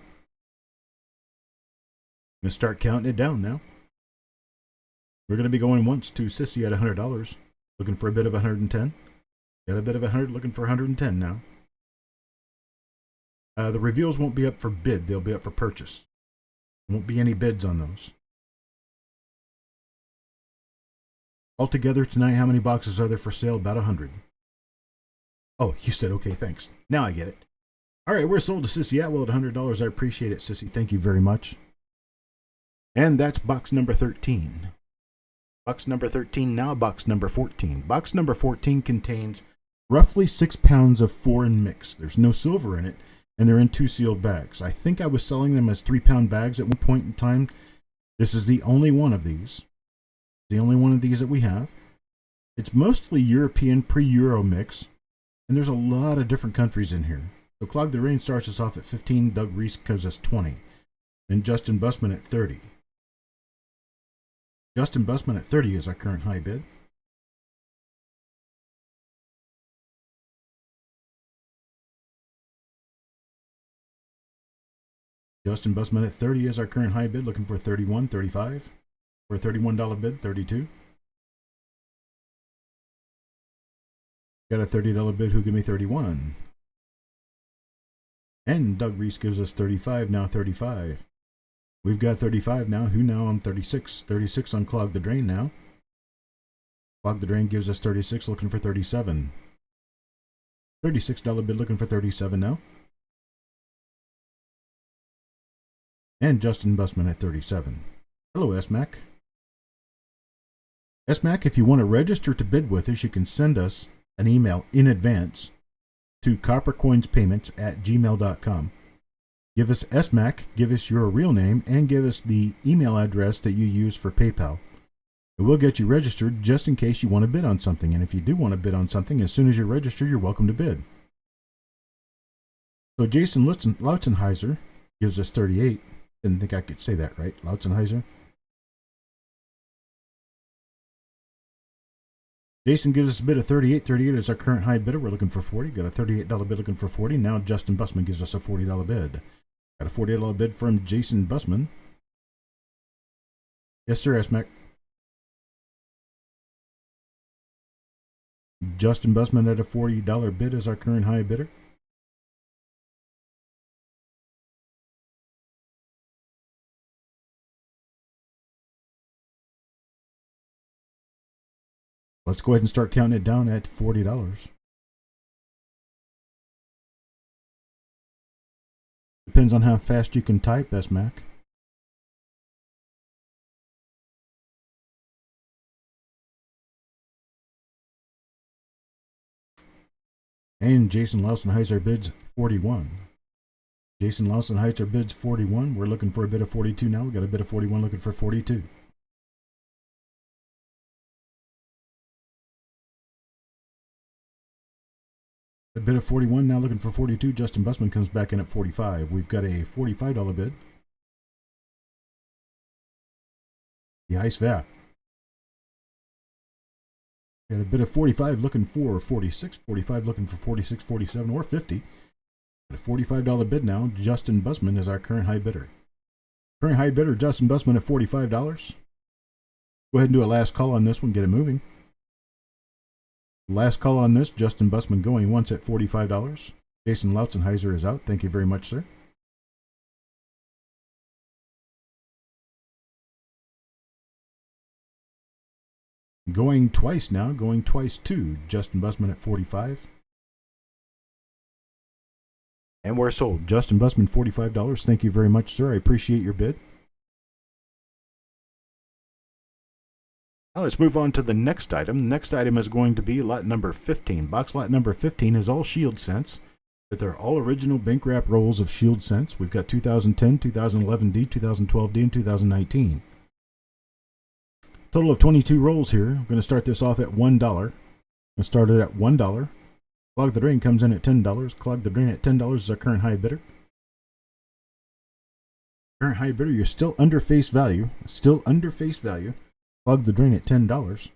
going to start counting it down now. We're going to be going once to Sissy at $100. Looking for a bit of 110. Got a bit of 100, looking for 110 now. The reveals won't be up for bid. They'll be up for purchase. Won't be any bids on those. Altogether tonight, how many boxes are there for sale? About 100. Oh, you said okay, thanks. Now I get it. All right, we're sold to Sissy Atwell at $100. I appreciate it, Sissy. Thank you very much. And that's box number 13. Box number 13, now box number 14. Box number 14 contains roughly 6 pounds of foreign mix. There's no silver in it, and they're in 2 sealed bags. I think I was selling them as 3-pound bags at one point in time. This is the only one of these. The only one of these that we have. It's mostly European pre-Euro mix, and there's a lot of different countries in here. So Clog the Rain starts us off at 15. Doug Reese gives us 20. Then Justin Busman at 30. Justin Busman at 30 is our current high bid. Justin Busman at 30 is our current high bid, looking for 31, 35. For a $31 bid, 32. Got a $30 bid who give me 31. And Doug Reese gives us 35, now 35. We've got 35 now. Who now on 36? 36 on Clog the Drain now. Clog the Drain gives us 36, looking for 37. $36 bid looking for 37 now. And Justin Bussman at 37. Hello, SMAC. SMAC, if you want to register to bid with us, you can send us an email in advance to coppercoinspayments@gmail.com. Give us SMAC, give us your real name, and give us the email address that you use for PayPal. And we'll get you registered just in case you want to bid on something. And if you do want to bid on something, as soon as you're registered, you're welcome to bid. So Jason Lautzenheiser gives us 38. Didn't think I could say that right. Lautzenheiser. Jason gives us a bid of 38. 38 is our current high bidder. We're looking for 40. Got a $38 bid looking for 40. Now Justin Bussman gives us a $40 bid. Got a $48 bid from Jason Bussman. Yes, sir, SMAC. Justin Bussman at a $40 bid is our current high bidder. Let's go ahead and start counting it down at $40. Depends on how fast you can type, SMAC. And Jason Lausenheiser bids 41. Jason Lausenheiser bids 41. We're looking for a bid of 42 now. We got a bid of 41 looking for 42. A bid of 41 now looking for 42. Justin Bussman comes back in at 45. We've got a $45 bid. The Ice Vap. Got a bid of 45 looking for 46. 45 looking for 46, 47, or 50. Got a $45 bid now. Justin Bussman is our current high bidder. Current high bidder, Justin Bussman at $45. Go ahead and do a last call on this one. Get it moving. Last call on this, Justin Bussman going once at $45. Jason Lautzenheiser is out. Thank you very much, sir. Going twice now, going twice too. Justin Bussman at 45. And we're sold. Justin Bussman, $45. Thank you very much, sir. I appreciate your bid. Now let's move on to the next item. The next item is going to be lot number 15. Box lot number 15 is all Shield Sense, but they're all original bank wrap rolls of Shield Sense. We've got 2010, 2011D, 2012D, and 2019. Total of 22 rolls here. I'm going to start this off at $1. I'm going to start it at $1. Clog the Drain comes in at $10. Clog the Drain at $10 is our current high bidder. Current high bidder, you're still under face value. Still under face value. Clog the Drain at $10.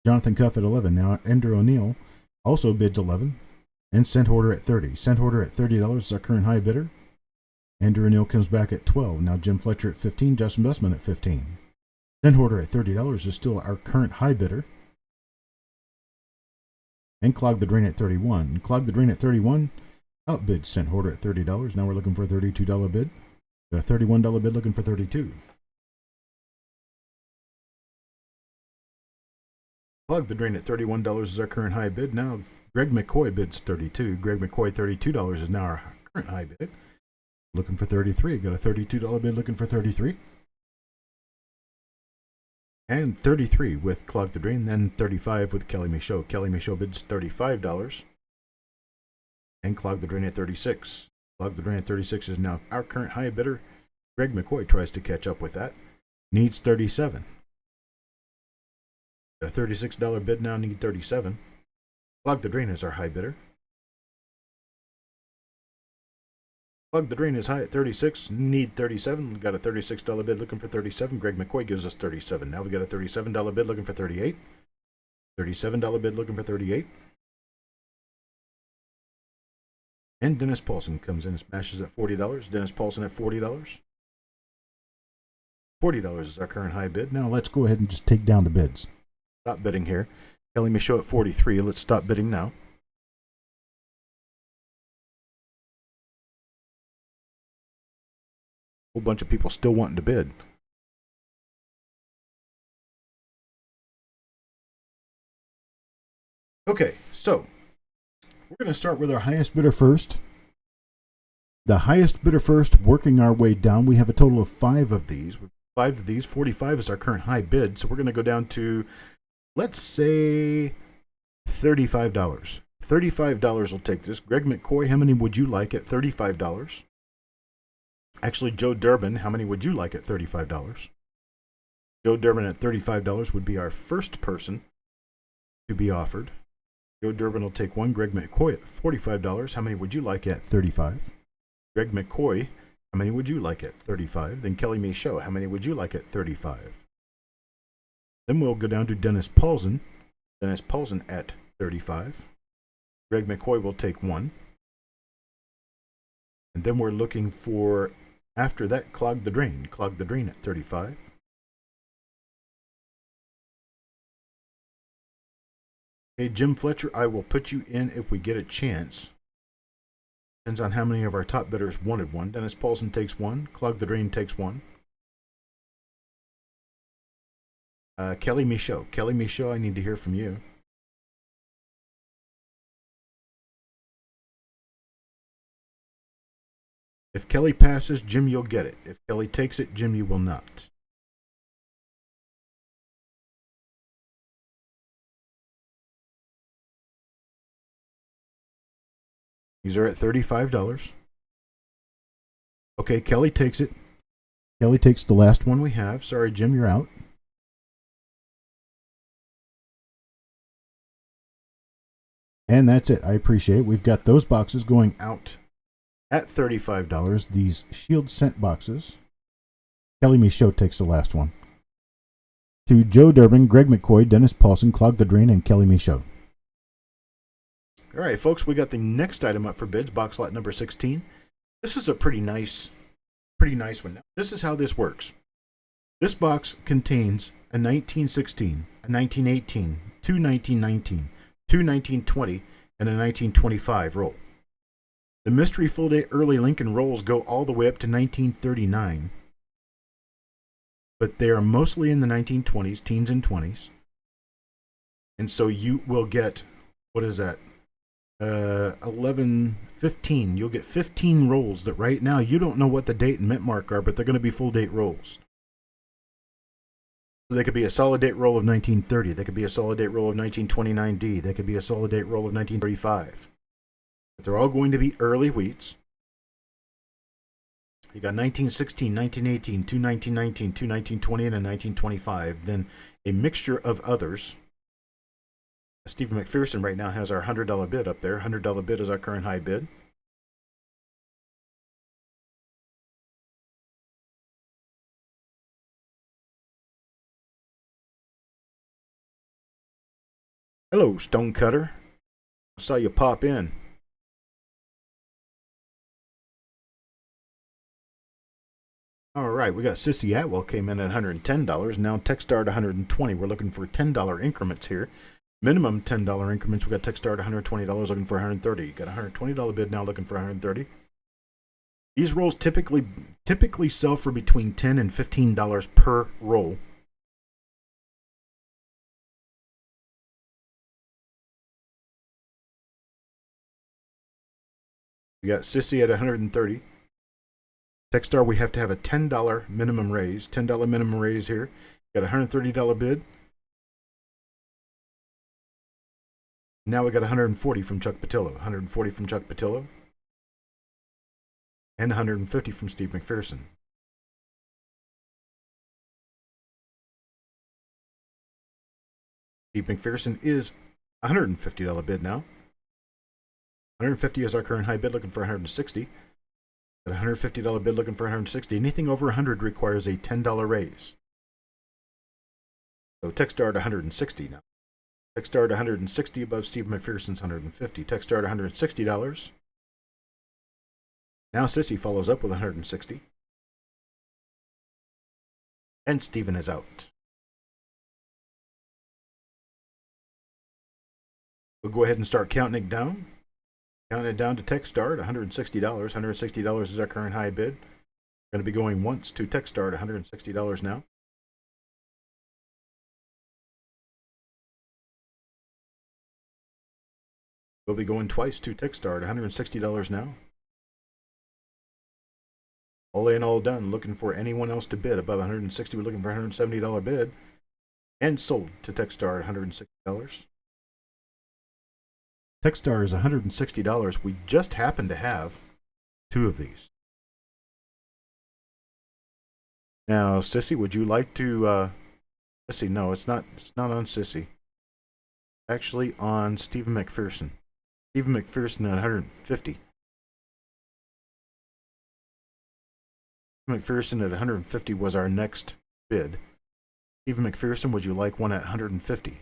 Jonathan Cuff at 11. Now Andrew O'Neill also bids 11. And Scent Hoarder at 30. Scent Hoarder at $30 is our current high bidder. Andrew O'Neill comes back at 12. Now Jim Fletcher at 15. Justin Bussman at 15. Scent Hoarder at $30 is still our current high bidder. And Clog the Drain at 31. Clog the Drain at 31 outbids Scent Hoarder at $30. Now we're looking for a $32 bid. Got a $31 bid looking for 32. Clog the Drain at $31 is our current high bid. Now Greg McCoy bids 32. Greg McCoy $32 is now our current high bid. Looking for 33. Got a $32 bid looking for 33. And 33 with Clog the Drain, then 35 with Kelly Michaud. Kelly Michaud bids $35. And Clog the Drain at 36. Clog the Drain at 36 is now our current high bidder. Greg McCoy tries to catch up with that. Needs 37. A $36 bid now, need 37. Clog the Drain is our high bidder. Clog the Drain is high at 36, need 37. Got a $36 bid looking for 37. Greg McCoy gives us 37. Now we got a $37 bid looking for 38. $37 bid looking for 38. And Dennis Paulson comes in and smashes at $40. Dennis Paulson at $40. $40 is our current high bid. Now let's go ahead and just take down the bids. Stop bidding here. Kelly Michaud at 43. Let's stop bidding now. whole bunch of people still wanting to bid. Okay, so we're going to start with our highest bidder first. The highest bidder first, working our way down. We have a total of 5 of these. 5 of these. 45 is our current high bid. So we're going to go down to, let's say, $35. $35 will take this. Greg McCoy, how many would you like at $35? Actually, Joe Durbin, how many would you like at $35? Joe Durbin at $35 would be our first person to be offered. Joe Durbin will take one. Greg McCoy at $45. How many would you like at $35? Greg McCoy, how many would you like at $35? Then Kelly Michaud, how many would you like at $35? Then we'll go down to Dennis Paulson. Dennis Paulson at $35. Greg McCoy will take one. And then we're looking for, after that, Clog the Drain. Clog the Drain at $35. Okay, Jim Fletcher, I will put you in if we get a chance. Depends on how many of our top bidders wanted one. Dennis Paulson takes one. Clog the Drain takes one. Kelly Michaud. Kelly Michaud, I need to hear from you. If Kelly passes, Jim, you'll get it. If Kelly takes it, Jim, you will not. These are at $35. Okay, Kelly takes it. Kelly takes the last one we have. Sorry, Jim, you're out. And that's it. I appreciate it. We've got those boxes going out at $35. These Shield scent boxes. Kelly Michaud takes the last one. To Joe Durbin, Greg McCoy, Dennis Paulson, Clog the Drain, and Kelly Michaud. All right, folks, we got the next item up for bids, box lot number 16. This is a pretty nice one. Now, this is how this works. This box contains a 1916, a 1918, two 1919, two 1920, and a 1925 roll. The mystery full day early Lincoln rolls go all the way up to 1939, but they are mostly in the 1920s, teens and 20s. And so you will get, what is that? 11, 15. You'll get 15 rolls that right now you don't know what the date and mint mark are, but they're going to be full date rolls. So they could be a solid date roll of 1930. They could be a solid date roll of 1929D. They could be a solid date roll of 1935. But they're all going to be early wheats. You got 1916, 1918, two 1919, two 1920, and a 1925. Then a mixture of others. Stephen McPherson right now has our $100 bid up there. $100 bid is our current high bid. Hello, Stonecutter. I saw you pop in. All right, we got Sissy Atwell came in at $110. Now Techstar at $120. We're looking for $10 increments here. Minimum $10 increments. We got Techstar at $120, looking for $130. Got a $120 bid now, looking for $130. These rolls typically sell for between $10 and $15 per roll. We got Sissy at $130. Techstar, we have to have a $10 minimum raise. $10 minimum raise here. Got a $130 bid. Now we got 140 from Chuck Patillo. 140 from Chuck Patillo. And 150 from Steve McPherson. Steve McPherson is $150 bid now. 150 is our current high bid, looking for 160. Got a $150 bid, looking for 160. Anything over 100 requires a $10 raise. So Techstar at 160 now. Techstar at 160 above Steve McPherson's 150. Techstar at $160. Now Sissy follows up with 160. And Steven is out. We'll go ahead and start counting it down. Counting it down to Techstar at $160. $160 is our current high bid. Going to be going once to Techstar at $160 now. We'll be going twice to Techstar at $160 now. All in, all done. Looking for anyone else to bid above $160. We're looking for a $170 bid. And sold to Techstar at $160. Techstar is $160. We just happen to have two of these. Now, Sissy, would you like to, Sissy, no, it's not on Sissy. Actually on Stephen McPherson. Stephen McPherson at 150. McPherson at 150 was our next bid. Stephen McPherson, would you like one at 150?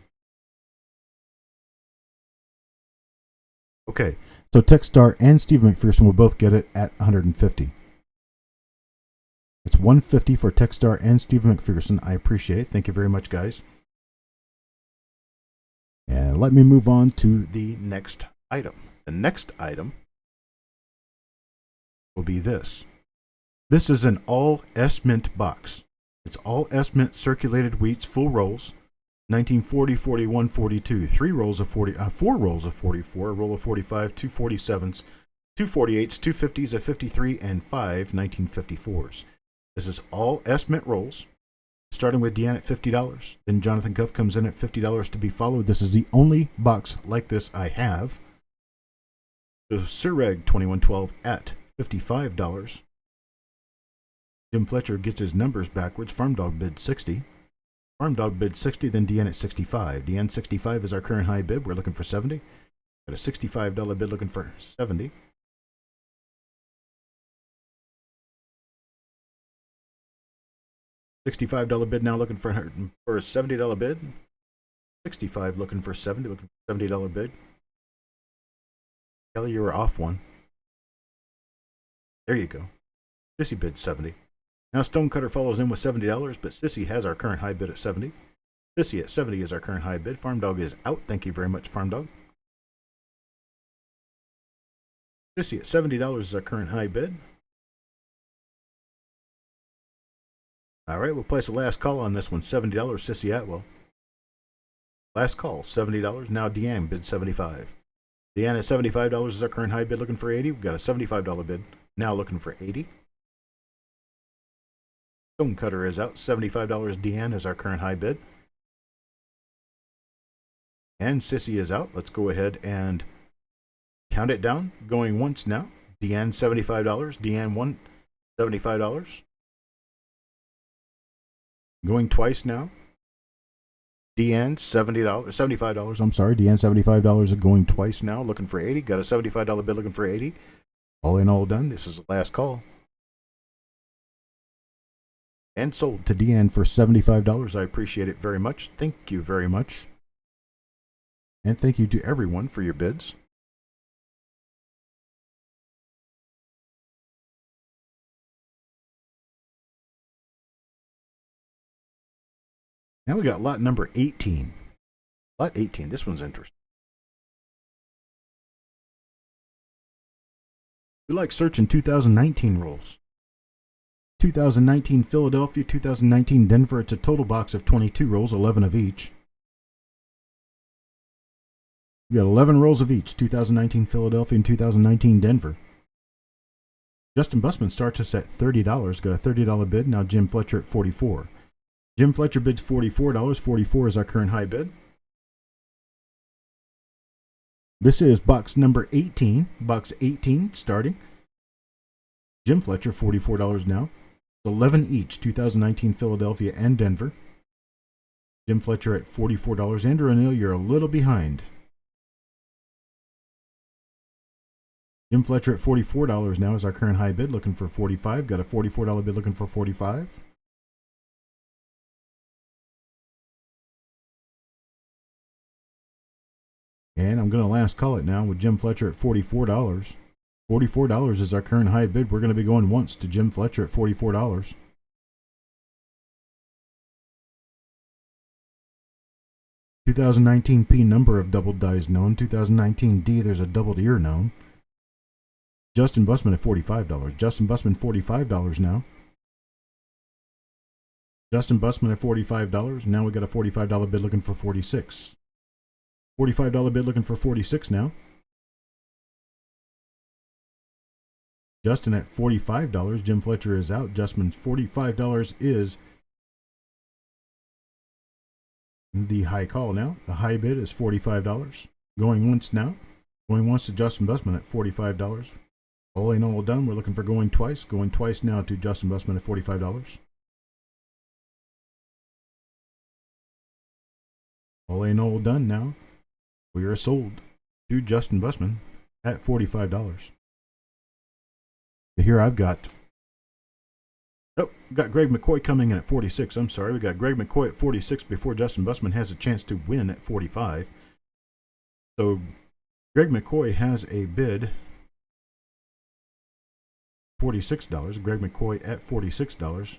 Okay, so Techstar and Stephen McPherson will both get it at 150. It's 150 for Techstar and Stephen McPherson. I appreciate it. Thank you very much, guys. And let me move on to the next item. The next item will be this. This is an all S-Mint box. It's all S-Mint circulated wheats, full rolls, 1940, 41, 42. 4 rolls of 44, a roll of 45, 2 47s, 2 48s, 2 50s, a 53, and 5 1954s. This is all S-Mint rolls, starting with Deanne at $50. Then Jonathan Cuff comes in at $50 to be followed. This is the only box like this I have. So Surreg 2112 at $55. Jim Fletcher gets his numbers backwards. Farm Dog bid 60. Farm Dog bid 60, then Deanne at 65. Deanne 65 is our current high bid. We're looking for 70. Got a $65 bid looking for 70. $65 bid now looking for a $70 bid. 65 looking for 70, looking for $70 bid. Kelly, you were off one. There you go. Sissy bid 70. Now Stonecutter follows in with $70, but Sissy has our current high bid at 70. Sissy at 70 is our current high bid. Farm Dog is out. Thank you very much, Farm Dog. Sissy at $70 is our current high bid. All right, we'll place a last call on this one. $70, Sissy Atwell. Last call, $70. Now Deanne bid 75. Deanne at $75 is our current high bid, looking for 80. We've got a $75 bid, now looking for 80. Stonecutter is out, $75. Deanne is our current high bid. And Sissy is out. Let's go ahead and count it down. Going once now. Deanne, $75. Deanne, $75. Going twice now. Deanne, $75. I'm sorry, Deanne, $75 is going twice now, looking for 80. Got a $75 bid, looking for 80. All in, all done. This is the last call. And sold to Deanne for $75. I appreciate it very much. Thank you very much. And thank you to everyone for your bids. Now we got lot number 18. Lot 18. This one's interesting. We like searching 2019 rolls. 2019 Philadelphia, 2019 Denver. It's a total box of 22 rolls, 11 of each. We got 11 rolls of each, 2019 Philadelphia and 2019 Denver. Justin Bussman starts us at $30. Got a $30 bid. Now Jim Fletcher at $44. Jim Fletcher bids $44. 44 is our current high bid. This is box number 18. Box 18 starting. Jim Fletcher, $44 now. 11 each, 2019 Philadelphia and Denver. Jim Fletcher at $44. Andrew O'Neill, you're a little behind. Jim Fletcher at $44 now is our current high bid, looking for 45. Got a $44 bid, looking for 45. And I'm going to last call it now with Jim Fletcher at $44. $44 is our current high bid. We're going to be going once to Jim Fletcher at $44. $2019 P number of doubled dies known. 2019 D, there's a doubled ear known. Justin Bussman at $45. Justin Bussman, $45 now. Justin Busman at $45. Now we got a $45 bid looking for 46. $45 bid looking for 46 now. Justin at $45. Jim Fletcher is out. Justin's $45 is the high call now. The high bid is $45. Going once now. Going once to Justin Busman at $45. All in all done. We're looking for going twice. Going twice now to Justin Busman at $45. All in all done now. We are sold to Justin Busman at $45. Here I've got Greg McCoy coming in at 46. I'm sorry. We got Greg McCoy at 46 before Justin Busman has a chance to win at 45. So Greg McCoy has a bid $46. Greg McCoy at $46.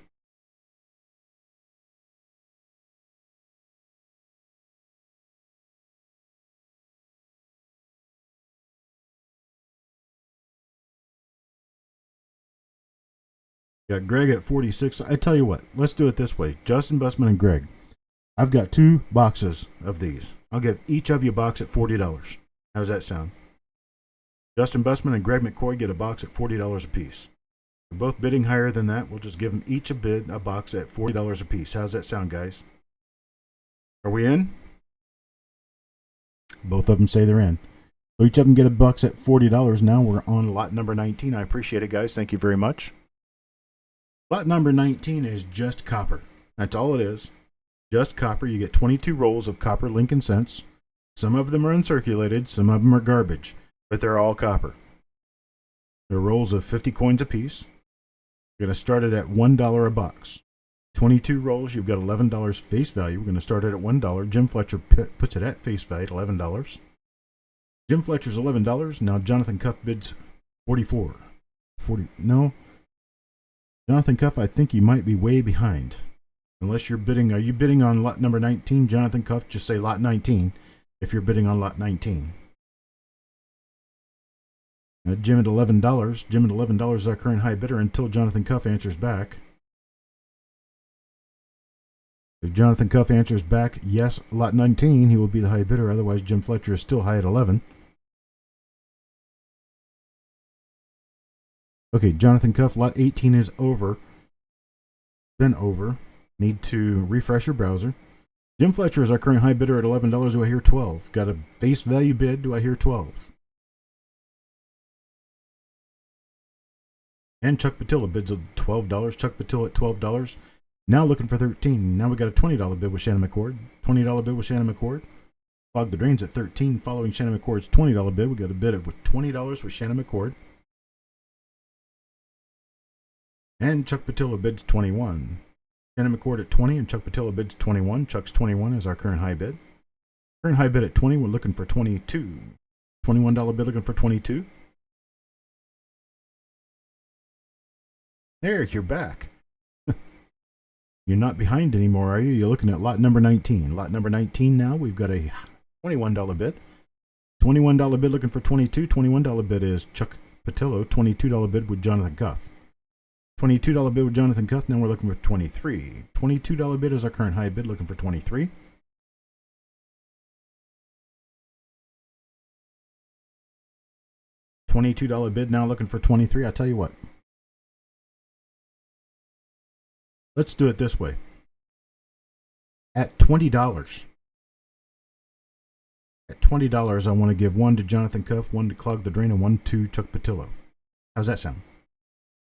Got Greg at 46. I tell you what, let's do it this way. Justin Busman and Greg. I've got 2 boxes of these. I'll give each of you a box at $40. How's that sound? Justin Busman and Greg McCoy get a box at $40 a piece. We're both bidding higher than that. We'll just give them each a box at $40 a piece. How's that sound, guys? Are we in? Both of them say they're in. So each of them get a box at $40. Now we're on lot number 19. I appreciate it, guys. Thank you very much. Lot number 19 is just copper. That's all it is. Just copper. You get 22 rolls of copper Lincoln cents. Some of them are uncirculated. Some of them are garbage. But they're all copper. They're rolls of 50 coins apiece. We're going to start it at $1 a box. 22 rolls. You've got $11 face value. We're going to start it at $1. Jim Fletcher puts it at face value at $11. Jim Fletcher's $11. Now Jonathan Cuff bids $44. No. Jonathan Cuff, I think you might be way behind. Unless you're bidding, are you bidding on lot number 19? Jonathan Cuff, just say lot 19 if you're bidding on lot 19. Jim at $11. Jim at $11 is our current high bidder until Jonathan Cuff answers back. If Jonathan Cuff answers back, yes, lot 19, he will be the high bidder. Otherwise, Jim Fletcher is still high at 11. Okay, Jonathan Cuff, lot 18 is over. Been over. Need to refresh your browser. Jim Fletcher is our current high bidder at $11. Do I hear 12? Got a face value bid. Do I hear 12? And Chuck Patilla bids at $12. Chuck Patilla at $12. Now looking for 13. Now we got a $20 bid with Shannon McCord. $20 bid with Shannon McCord. Clog the Drains at 13. Following Shannon McCord's $20 bid, we got a bid with $20 with Shannon McCord. And Chuck Patilla bids 21. Shannon McCord at 20 and Chuck Patilla bids 21. Chuck's 21 is our current high bid. Current high bid at 20. We're looking for 22. $21 bid looking for 22. There, you're back. You're not behind anymore, are you? You're looking at lot number 19. Lot number 19 now. We've got a $21 bid. $21 bid looking for 22. $21 bid is Chuck Patillo. $22 bid with Jonathan Cuff. $22 bid with Jonathan Cuff. Now we're looking for 23. $22 bid is our current high bid, looking for 23. $22 bid, now looking for 23. I tell you what. Let's do it this way. At $20. At $20, I want to give one to Jonathan Cuff, one to Clog the Drain, and one to Chuck Patillo. How's that sound?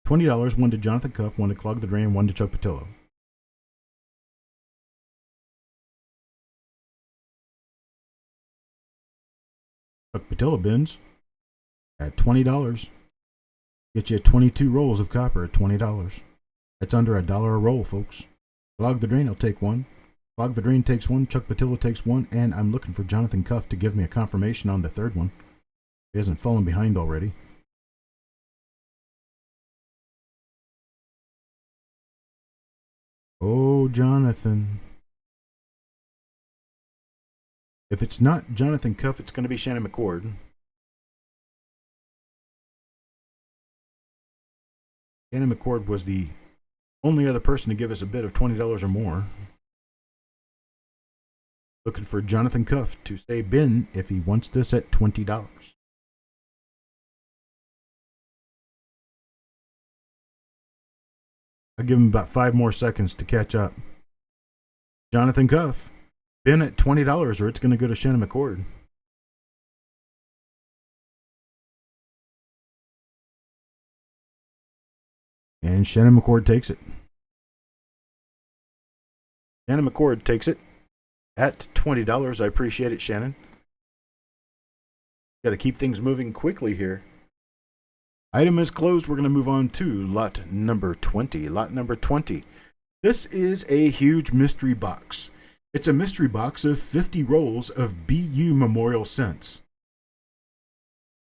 $20, one to Jonathan Cuff, one to Clog the Drain, one to Chuck Patillo. Chuck Patillo bins at $20. Get you 22 rolls of copper at $20. That's under $1 a roll, folks. Clog the Drain will take one. Clog the Drain takes one. Chuck Patillo takes one. And I'm looking for Jonathan Cuff to give me a confirmation on the third one. He hasn't fallen behind already. Oh, Jonathan. If it's not Jonathan Cuff, it's going to be Shannon McCord. Shannon McCord was the Only other person to give us a bid of $20 or more. Looking for Jonathan Cuff to say bin if he wants this at $20. I'll give him about 5 more seconds to catch up. Jonathan Cuff, bin at $20 or it's going to go to Shannon McCord. And Shannon McCord takes it. Shannon McCord takes it at $20. I appreciate it, Shannon. Got to keep things moving quickly here. Item is closed. We're going to move on to lot number 20. Lot number 20. This is a huge mystery box. It's a mystery box of 50 rolls of BU Memorial Cents.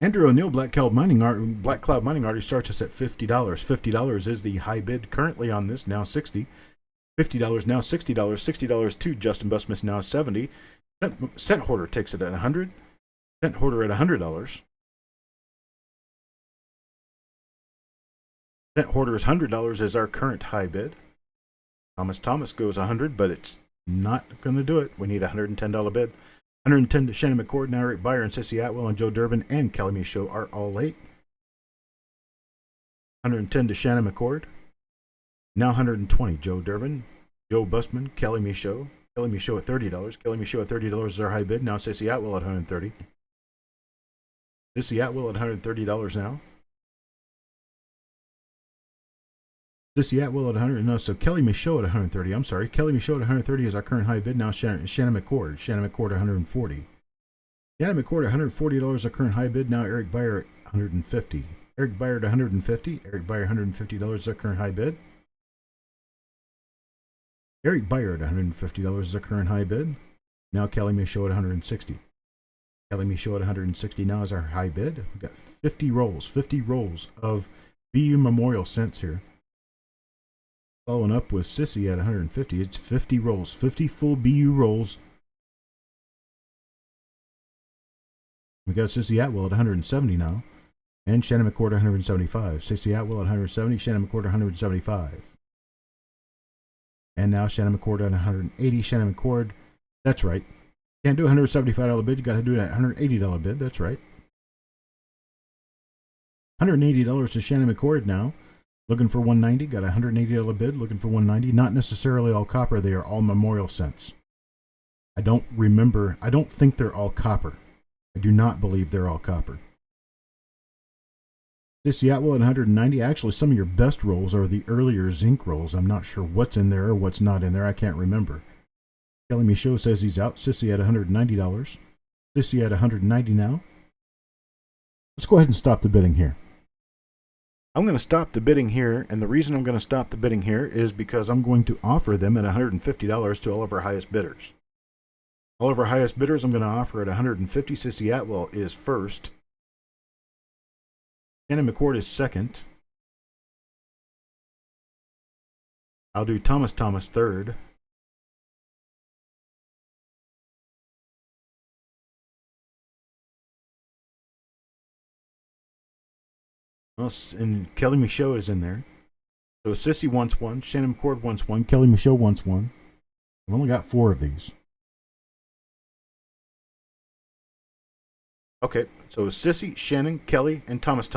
Andrew O'Neill, Black Cloud Mining already starts us at $50. $50 is the high bid currently on this, now $60. $50 now $60. $60 to Justin Busmus, now $70. Cent Hoarder takes it at $100. Cent Hoarder at $100. Cent Hoarder's $100 is our current high bid. Thomas goes $100, but it's not going to do it. We need a $110 bid. $110 to Shannon McCord. Now Eric Byer and Sissy Atwell and Joe Durbin and Kelly Michaud are all late. $110 to Shannon McCord. Now $120, Joe Durbin, Joe Busman, Kelly Michaud. Kelly Michaud at $30. Kelly Michaud at $30 is our high bid. Now Sissy Atwell at $130. Sissy Atwell at $130 now. Sissy Atwell at $100. No, so Kelly Michaud at $130. I'm sorry. Kelly Michaud at $130 is our current high bid. Now Shannon McCord. Shannon McCord at $140. Shannon McCord at $140 is our current high bid. Now Eric Byer at $150. Eric Byer at $150. Eric Byer $150 is our current high bid. Eric Byer at $150 is our current high bid. Now Kelly Michaud at $160. Kelly Michaud at $160 now is our high bid. We've got 50 rolls of BU Memorial Cents here. Following up with Sissy at $150. It's 50 rolls, 50 full BU rolls. We got Sissy Atwell at $170 now. And Shannon McCord at $175. Sissy Atwell at $170. Shannon McCord at $175. And now Shannon McCord at $180. Shannon McCord, that's right. Can't do a $175 bid. You got to do that $180 bid. That's right. $180 to Shannon McCord now. Looking for $190. Got a $180 bid. Looking for $190. Not necessarily all copper. They are all Memorial Cents. I don't think they're all copper. I do not believe they're all copper. Sissy Atwell at $190. Actually, some of your best rolls are the earlier zinc rolls. I'm not sure what's in there or what's not in there. I can't remember. Kelly Michaud says he's out. Sissy at $190. Sissy at $190 now. Let's go ahead and stop the bidding here. I'm going to stop the bidding here, and the reason I'm going to stop the bidding here is because I'm going to offer them at $150 to all of our highest bidders. All of our highest bidders I'm going to offer at $150. Sissy Atwell is first. Shannon McCord is second. I'll do Thomas third. Well, and Kelly Michaud is in there. So Sissy wants one. Shannon McCord wants one. Kelly Michaud wants one. I've only got 4 of these. Okay, so Sissy, Shannon, Kelly, and Thomas.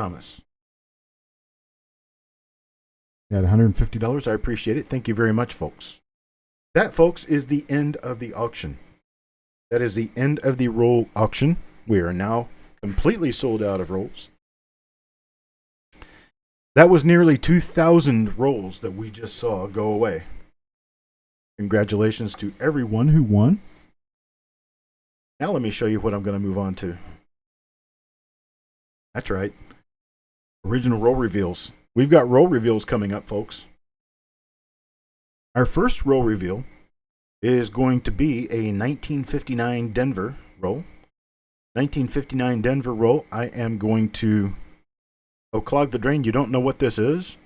At $150, I appreciate it. Thank you very much, folks. That, folks, is the end of the auction. That is the end of the roll auction. We are now completely sold out of rolls. That was nearly 2,000 rolls that we just saw go away. Congratulations to everyone who won. Now let me show you what I'm going to move on to. That's right. Original roll reveals. We've got roll reveals coming up, folks. Our first roll reveal is going to be a 1959 Denver roll. 1959 Denver roll. I am going to... Oh, clog the drain. You don't know what this is?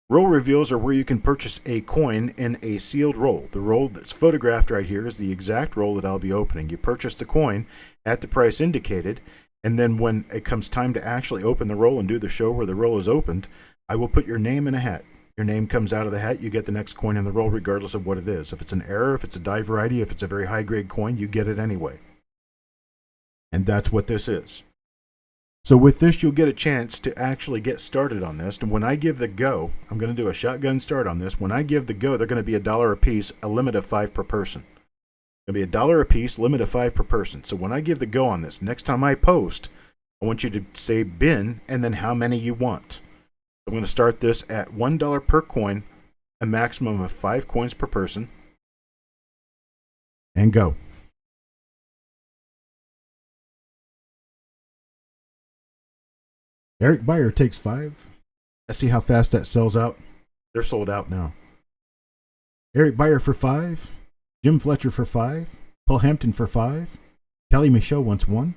Roll reveals are where you can purchase a coin in a sealed roll. The roll that's photographed right here is the exact roll that I'll be opening. You purchase the coin at the price indicated, and then when it comes time to actually open the roll and do the show where the roll is opened, I will put your name in a hat. Your name comes out of the hat, you get the next coin in the roll regardless of what it is. If it's an error, if it's a die variety, if it's a very high grade coin, you get it anyway. And that's what this is. So with this, you'll get a chance to actually get started on this. And when I give the go, I'm going to do a shotgun start on this. When I give the go, they're going to be $1 a piece, a limit of 5 per person. It's going to be $1 a piece, limit of 5 per person. So when I give the go on this, next time I post, I want you to say bin and then how many you want. I'm going to start this at $1 per coin, a maximum of 5 coins per person. And go. Eric Beyer takes 5. Let's see how fast that sells out. They're sold out now. Eric Beyer for 5. Jim Fletcher for 5. Paul Hampton for 5. Kelly Michaud wants 1.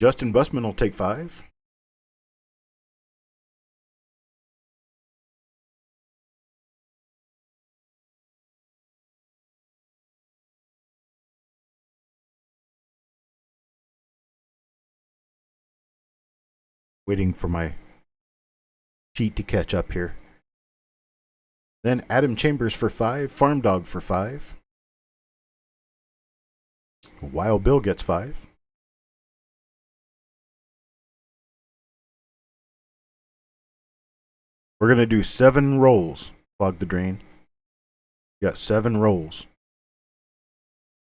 Justin Bussman will take 5. Waiting for my sheet to catch up here. Then Adam Chambers for 5. Farm Dog for 5. Wild Bill gets 5. We're going to do 7 rolls. Clog the drain. We got 7 rolls.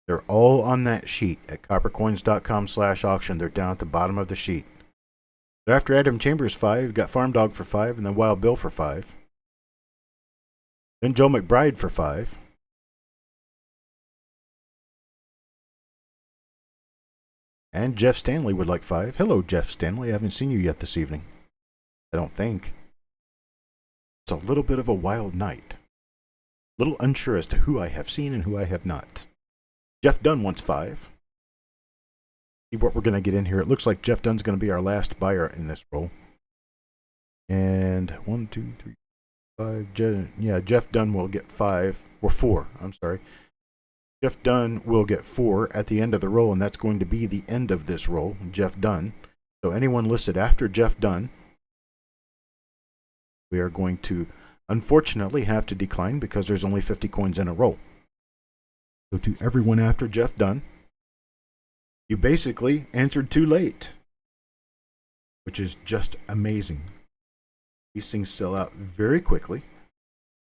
They're all on that sheet at coppercoins.com/auction. They're down at the bottom of the sheet. So after Adam Chambers 5, we got Farm Dog for 5, and then Wild Bill for 5. Then Joe McBride for 5. And Jeff Stanley would like 5. Hello, Jeff Stanley. I haven't seen you yet this evening. I don't think. It's a little bit of a wild night. A little unsure as to who I have seen and who I have not. Jeff Dunn wants 5. See what we're going to get in here. It looks like Jeff Dunn's going to be our last buyer in this roll. And 1, 2, 3, 5. Jeff Dunn will get 5. Or 4. I'm sorry. Jeff Dunn will get 4 at the end of the roll, and that's going to be the end of this roll. Jeff Dunn. So anyone listed after Jeff Dunn, we are going to, unfortunately, have to decline because there's only 50 coins in a roll. So to everyone after Jeff Dunn, you basically answered too late, which is just amazing. These things sell out very quickly.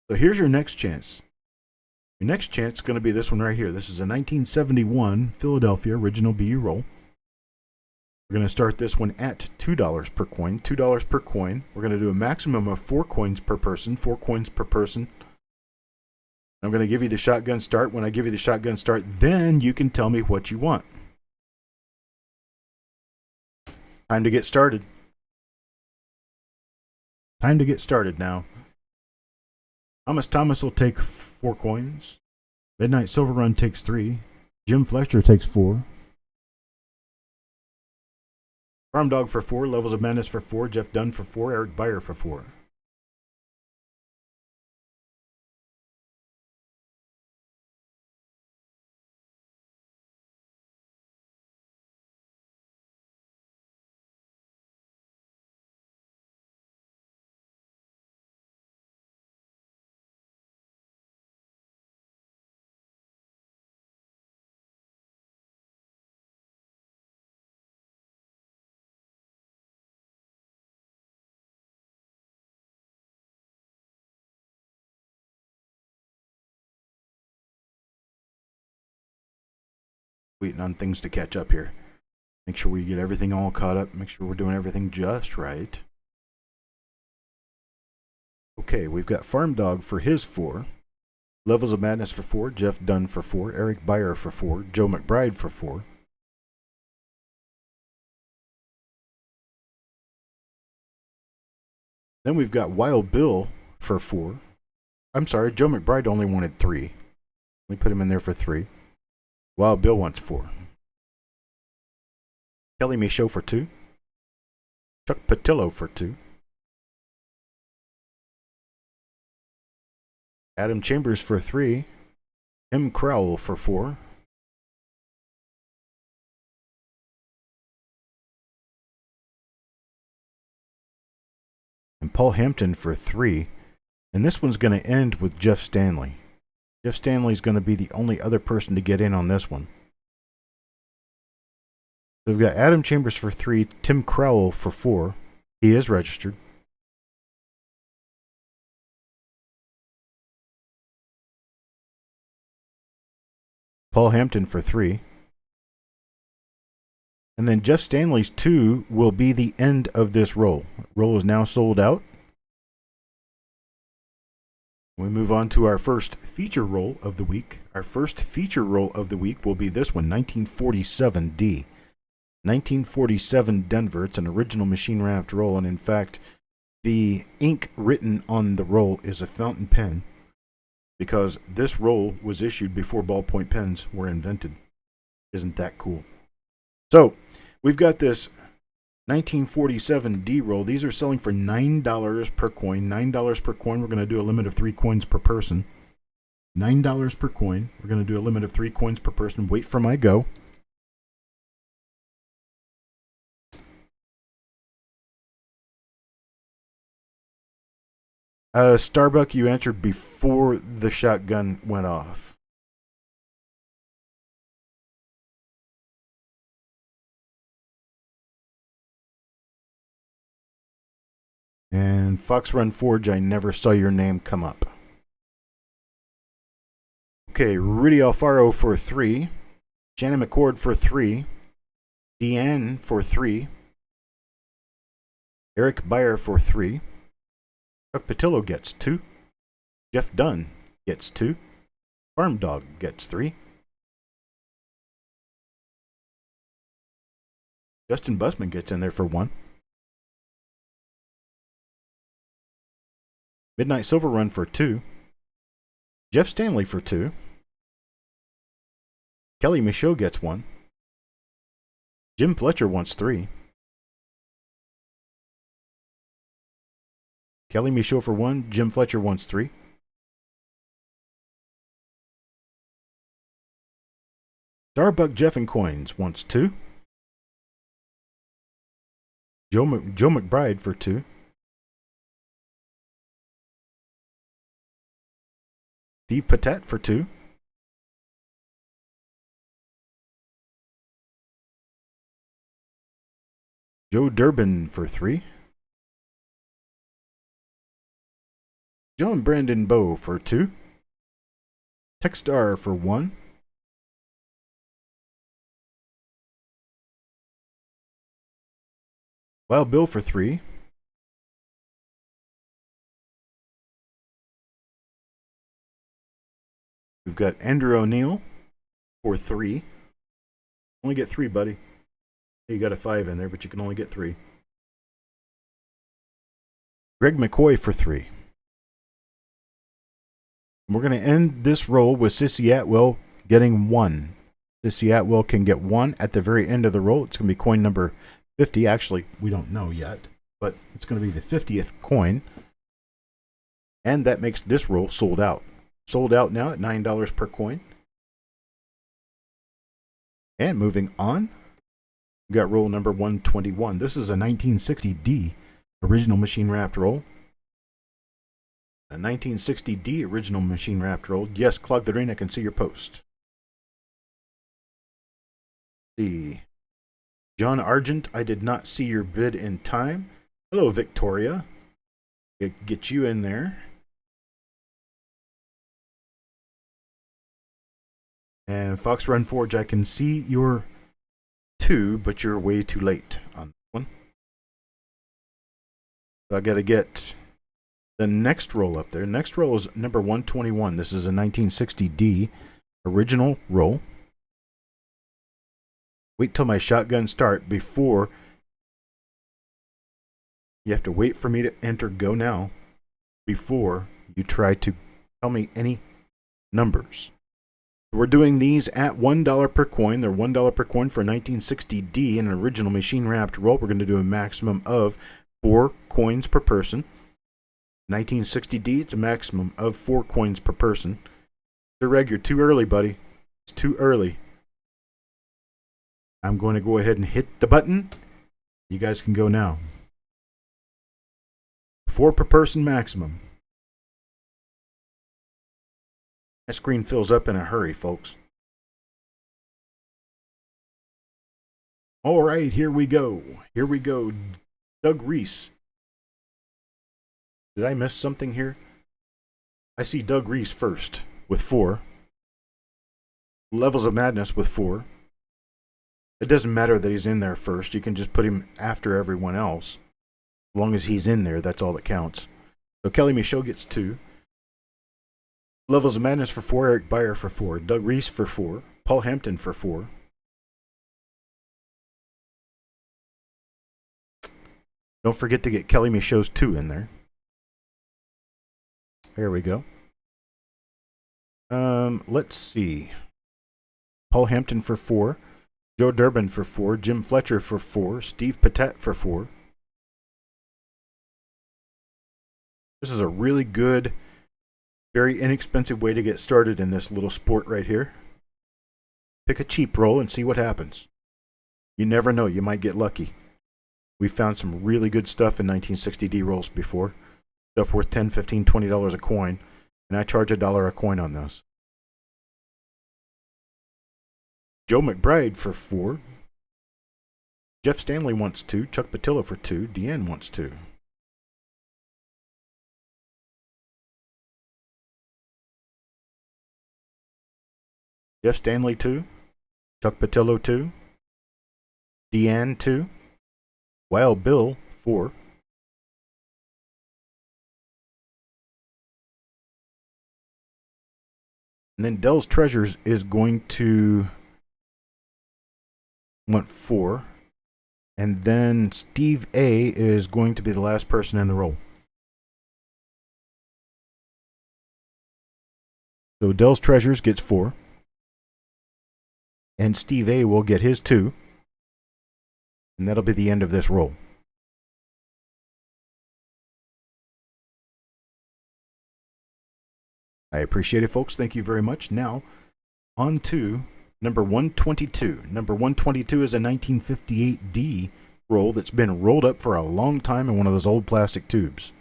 So here's your next chance. Your next chance is going to be this one right here. This is a 1971 Philadelphia original BU roll. We're going to start this one at $2 per coin. $2 per coin. We're going to do a maximum of 4 coins per person. 4 coins per person. I'm going to give you the shotgun start. When I give you the shotgun start, then you can tell me what you want. Time to get started. Time to get started now. Thomas will take 4 coins. Midnight Silver Run takes 3. Jim Fletcher takes 4. Farm Dog for 4. Levels of Madness for 4. Jeff Dunn for 4. Eric Beyer for 4. Waiting on things to catch up here. Make sure we get everything all caught up. Make sure we're doing everything just right. Okay, we've got Farm Dog for his 4. Levels of Madness for 4. Jeff Dunn for 4. Eric Beyer for 4. Joe McBride for 4. Then we've got Wild Bill for 4. I'm sorry, Joe McBride only wanted 3. We put him in there for 3. Wild Bill wants 4. Kelly Michaud for 2. Chuck Patillo for 2. Adam Chambers for 3. Tim Crowell for 4. Paul Hampton for 3. And this one's going to end with Jeff Stanley. Jeff Stanley's going to be the only other person to get in on this one. So we've got Adam Chambers for 3, Tim Crowell for 4. He is registered. Paul Hampton for 3. And then Jeff Stanley's 2 will be the end of this roll. Roll is now sold out. We move on to our first feature roll of the week. Our first feature roll of the week will be this one, 1947D. 1947 Denver. It's an original machine wrapped roll, and in fact, the ink written on the roll is a fountain pen because this roll was issued before ballpoint pens were invented. Isn't that cool? So, we've got this 1947D roll. These are selling for $9 per coin. $9 per coin. We're going to do a limit of 3 coins per person. $9 per coin. We're going to do a limit of 3 coins per person. Wait for my go. Starbuck, you answered before the shotgun went off. And Fox Run Forge, I never saw your name come up. Okay, Rudy Alfaro for 3. Shannon McCord for 3. Deanne for 3. Eric Byer for 3. Chuck Patillo gets 2. Jeff Dunn gets 2. Farm Dog gets 3. Justin Busman gets in there for 1. Midnight Silver Run for 2. Jeff Stanley for 2. Kelly Michaud gets 1. Jim Fletcher wants 3. Kelly Michaud for 1. Jim Fletcher wants 3. Starbuck Jeff and Coins wants 2. Joe McBride for 2. Steve Patet for 2. Joe Durbin for 3. John Brandon Bowe for 2. Techstar for 1. Wild Bill for 3. We've got Andrew O'Neill for 3. Only get 3, buddy. You got a 5 in there, but you can only get 3. Greg McCoy for 3. We're going to end this roll with Sissy Atwell getting 1. Sissy Atwell can get 1 at the very end of the roll. It's going to be coin number 50. Actually, we don't know yet, but it's going to be the 50th coin. And that makes this roll sold out. Sold out now at $9 per coin. And moving on, we got roll number 121. This is a 1960D original machine wrapped roll. A 1960D original machine wrapped roll. Yes, Clog the Drain, I can see your post. See. John Argent, I did not see your bid in time. Hello, Victoria. Get you in there. And Fox Run Forge, I can see your 2, but you're way too late on that one. So I got to get the next roll up there. Next roll is number 121. This is a 1960D original roll. Wait till my shotgun start before. You have to wait for me to enter go now before you try to tell me any numbers. We're doing these at $1 per coin. They're $1 per coin for a 1960D in an original machine wrapped roll. We're going to do a maximum of 4 coins per person. 1960D, it's a maximum of 4 coins per person. Reg, you're too early, buddy. It's too early. I'm going to go ahead and hit the button. You guys can go now. 4 per person maximum. That screen fills up in a hurry, folks. All right, here we go. Here we go. Doug Reese. Did I miss something here? I see Doug Reese first with 4. Levels of Madness with 4. It doesn't matter that he's in there first. You can just put him after everyone else. As long as he's in there, that's all that counts. So Kelly Michaud gets 2. Levels of Madness for 4. Eric Beyer for 4. Doug Reese for 4. Paul Hampton for 4. Don't forget to get Kelly Michaud's 2 in there. There we go. Let's see. Paul Hampton for 4. Joe Durbin for 4. Jim Fletcher for 4. Steve Patet for 4. This is a really good, very inexpensive way to get started in this little sport right here. Pick a cheap roll and see what happens. You never know, you might get lucky. We found some really good stuff in 1960D rolls before. Stuff worth $10, $15, $20 a coin. And I charge $1 a coin on this. Joe McBride for 4. Jeff Stanley wants 2. Chuck Patillo for 2. Deanne wants 2. Jeff Stanley 2. Chuck Patillo 2. Deanne 2. Wild Bill 4. And then Dell's Treasures is going to want 4. And then Steve A is going to be the last person in the roll. So Dell's Treasures gets 4. And Steve A will get his 2. And that'll be the end of this roll. I appreciate it, folks. Thank you very much. Now, on to number 122. Number 122 is a 1958D roll that's been rolled up for a long time in one of those old plastic tubes.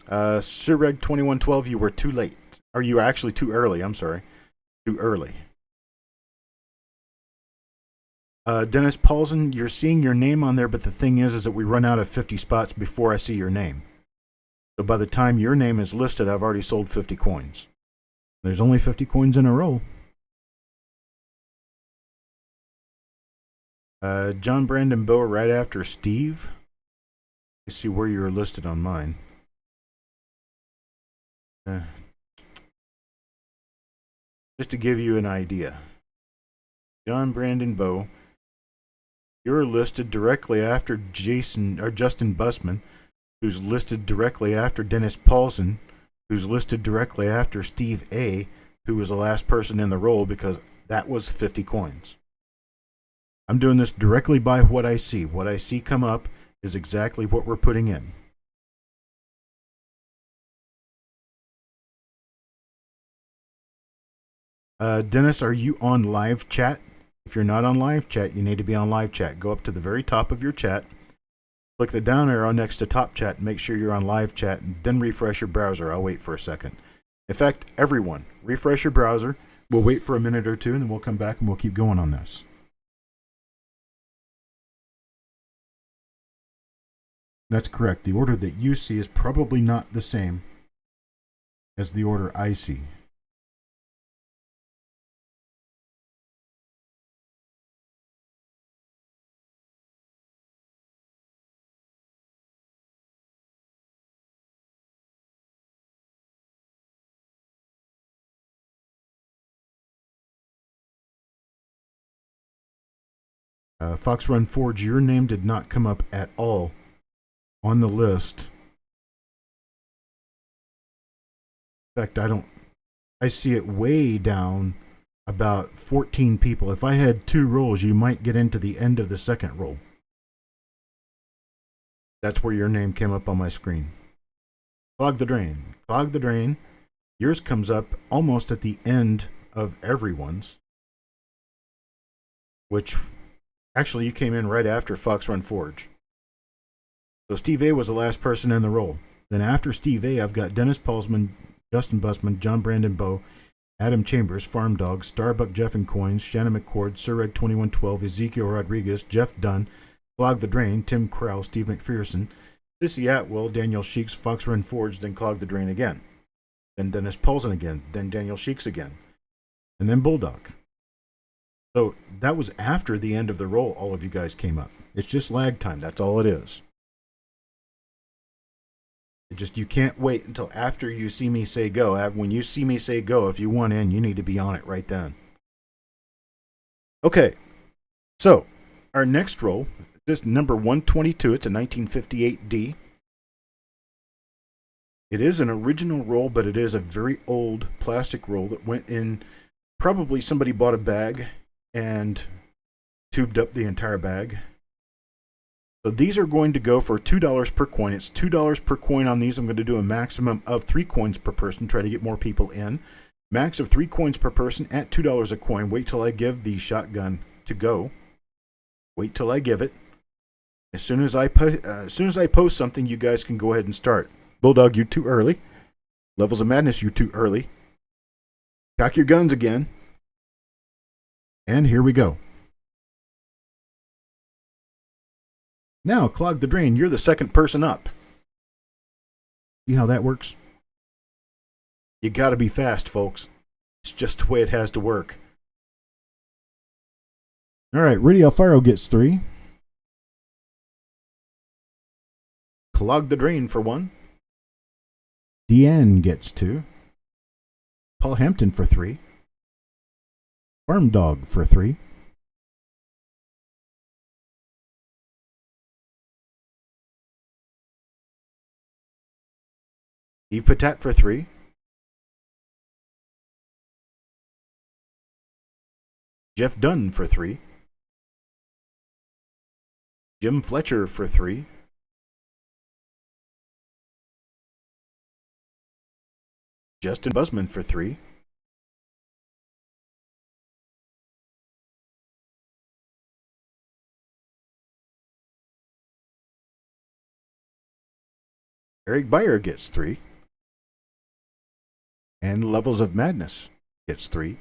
Surreg 2112, you were too late. Or you were actually too early, I'm sorry. Too early. Dennis Paulson, you're seeing your name on there, but the thing is that we run out of 50 spots before I see your name. So by the time your name is listed, I've already sold 50 coins. There's only 50 coins in a row. John Brandon Boa right after Steve. Let's see where you're listed on mine. Just to give you an idea. John Brandon Boa, you're listed directly after Justin Busman, who's listed directly after Dennis Paulson, who's listed directly after Steve A., who was the last person in the roll because that was 50 coins. I'm doing this directly by what I see. What I see come up is exactly what we're putting in. Dennis, are you on live chat? If you're not on live chat, you need to be on live chat. Go up to the very top of your chat. Click the down arrow next to top chat and make sure you're on live chat, and then refresh your browser. I'll wait for a second. In fact, everyone, refresh your browser. We'll wait for a minute or two, and then we'll come back and we'll keep going on this. That's correct. The order that you see is probably not the same as the order I see. Fox Run Forge, your name did not come up at all on the list. In fact, I see it way down about 14 people. If I had 2 rolls, you might get into the end of the second roll. That's where your name came up on my screen. Clog the Drain. Clog the Drain. Yours comes up almost at the end of everyone's, which actually you came in right after Fox Run Forge. So Steve A was the last person in the roll. Then after Steve A, I've got Dennis Paulsman, Justin Bussman, John Brandon Bowe, Adam Chambers, Farm Dog, Starbuck Jeff and Coins, Shannon McCord, Surreg 2112, Ezekiel Rodriguez, Jeff Dunn, Clog the Drain, Tim Crowell, Steve McPherson, Sissy Atwell, Daniel Sheeks, Fox Run Forge, then Clog the Drain again. Then Dennis Paulson again, then Daniel Sheeks again, and then Bulldog. So that was after the end of the roll, all of you guys came up. It's just lag time, that's all it is. You can't wait until after you see me say go. When you see me say go, if you want in, you need to be on it right then. Okay, so our next roll is number 122. It's a 1958D. It is an original roll, but it is a very old plastic roll that went in. Probably somebody bought a bag and tubed up the entire bag. So these are going to go for $2 per coin. It's $2 per coin on these. I'm going to do a maximum of 3 coins per person, try to get more people in. Max of 3 coins per person at $2 a coin. Wait till I give the shotgun to go. Wait till I give it. As soon as I post something, you guys can go ahead and start. Bulldog, you're too early. Levels of Madness, you're too early. Cock your guns again. And here we go. Now, Clog the Drain, you're the second person up. See how that works? You gotta be fast, folks. It's just the way it has to work. Alright, Rudy Alfaro gets 3. Clog the Drain for 1. Deanne gets 2. Paul Hampton for 3. Farm Dog for 3. Eve Patat for 3. Jeff Dunn for 3. Jim Fletcher for 3. Justin Bussman for 3. Eric Beyer gets 3. And Levels of Madness gets 3.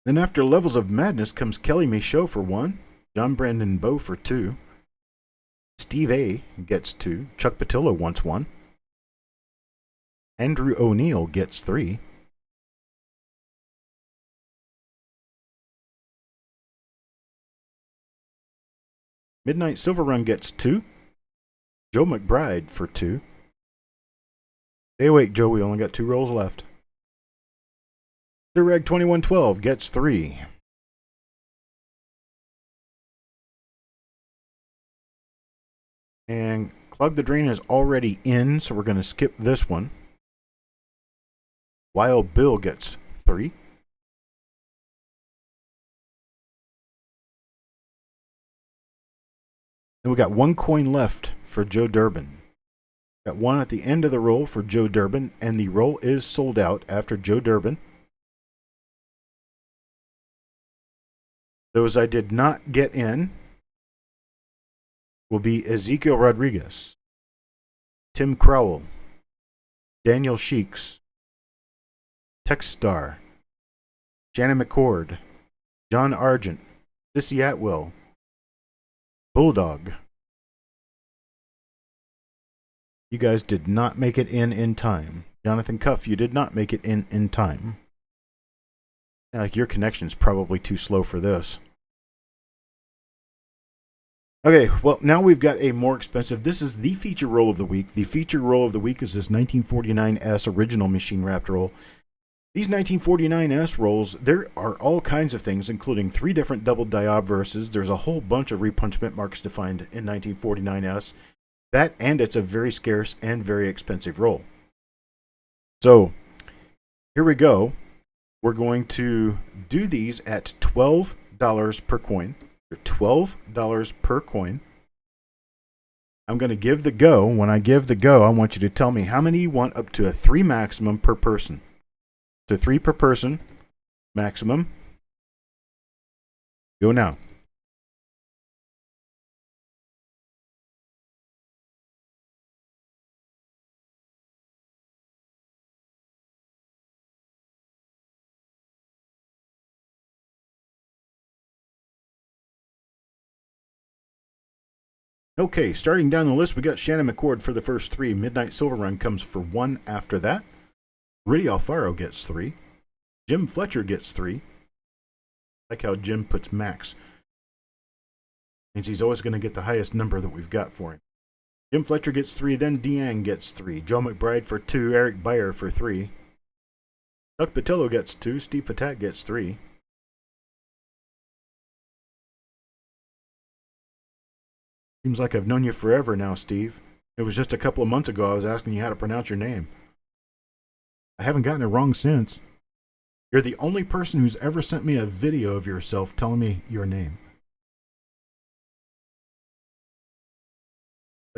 Then after Levels of Madness comes Kelly Michaud for 1. John Brandon Bowe for 2. Steve A gets 2. Chuck Patillo wants 1. Andrew O'Neill gets 3. Midnight Silver Run gets 2. Joe McBride for 2. Stay awake, Joe. We only got 2 rolls left. Surreg 2112 gets 3. And Clog the Drain is already in, so we're going to skip this one. Wild Bill gets 3. And we got 1 coin left for Joe Durbin. Got 1 at the end of the roll for Joe Durbin, and the roll is sold out after Joe Durbin. Those I did not get in will be Ezekiel Rodriguez, Tim Crowell, Daniel Sheeks, Techstar, Shannon McCord, John Argent, Sissy Atwell, Bulldog. You guys did not make it in time. Jonathan Cuff, you did not make it in time. Your connection's probably too slow for this. Okay, well, now we've got a more expensive. This is the feature roll of the week. The feature roll of the week is this 1949S original machine wrapped roll. These 1949S rolls, there are all kinds of things, including 3 different double die obverses. There's a whole bunch of repunchment marks to find in 1949S. That, and it's a very scarce and very expensive roll. So, here we go. We're going to do these at $12 per coin. $12 per coin. I'm going to give the go. When I give the go, I want you to tell me how many you want up to a 3 maximum per person. So 3 per person, maximum. Go now. Okay, starting down the list, we got Shannon McCord for the first 3. Midnight Silver Run comes for 1 after that. Riddy Alfaro gets 3. Jim Fletcher gets 3. Like how Jim puts max. Means he's always going to get the highest number that we've got for him. Jim Fletcher gets 3, then Deang gets 3. Joe McBride for 2, Eric Beyer for 3. Chuck Patillo gets 2, Steve Patak gets 3. Seems like I've known you forever now, Steve. It was just a couple of months ago I was asking you how to pronounce your name. I haven't gotten it wrong since. You're the only person who's ever sent me a video of yourself telling me your name.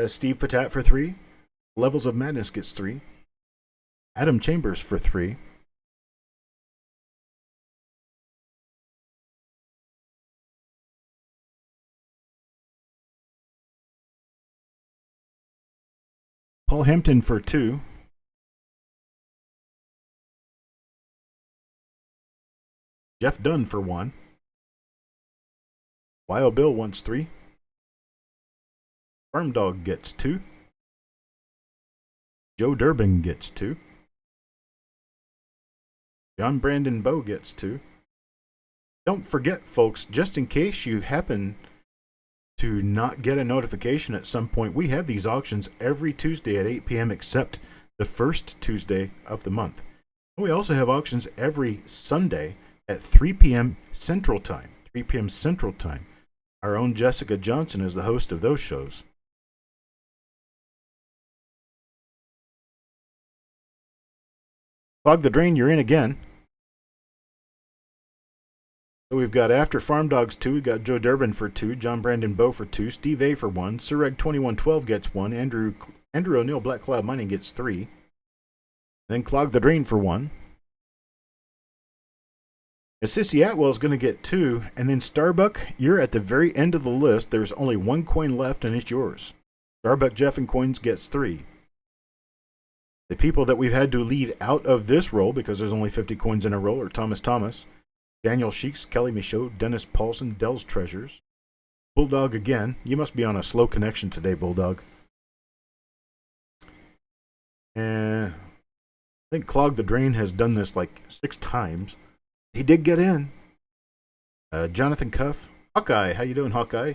Steve Patat for 3. Levels of Madness gets 3. Adam Chambers for 3. Paul Hampton for 2. Jeff Dunn for 1. Wild Bill wants 3. Farm Dog gets 2. Joe Durbin gets 2. John Brandon Bowe gets 2. Don't forget, folks, just in case you happen to not get a notification at some point, we have these auctions every Tuesday at 8 p.m. except the first Tuesday of the month. And we also have auctions every Sunday at 3 p.m. Central Time. 3 p.m. Central Time. Our own Jessica Johnson is the host of those shows. Clog the Drain, you're in again. So we've got after Farm Dogs 2, we've got Joe Durbin for 2, John Brandon Bowe for 2, Steve A for 1, Surreg 2112 gets 1, Andrew O'Neill Black Cloud Mining gets 3. Then Clog the Drain for 1. Sissy Atwell is going to get 2, and then Starbuck, you're at the very end of the list. There's only 1 coin left, and it's yours. Starbuck Jeff and Coins gets 3. The people that we've had to leave out of this roll because there's only 50 coins in a roll are Thomas, Daniel Sheeks, Kelly Michaud, Dennis Paulson, Dell's Treasures. Bulldog again. You must be on a slow connection today, Bulldog. And I think Clog the Drain has done this like 6 times. He did get in. Jonathan Cuff. Hawkeye. How you doing, Hawkeye?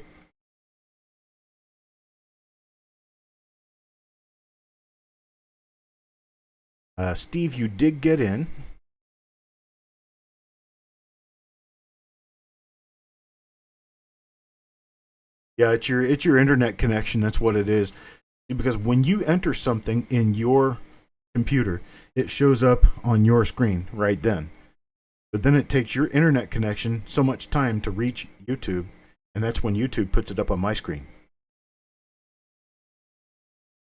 Steve, you did get in. Yeah, it's your internet connection. That's what it is. Because when you enter something in your computer, it shows up on your screen right then. But then it takes your internet connection so much time to reach YouTube, and that's when YouTube puts it up on my screen.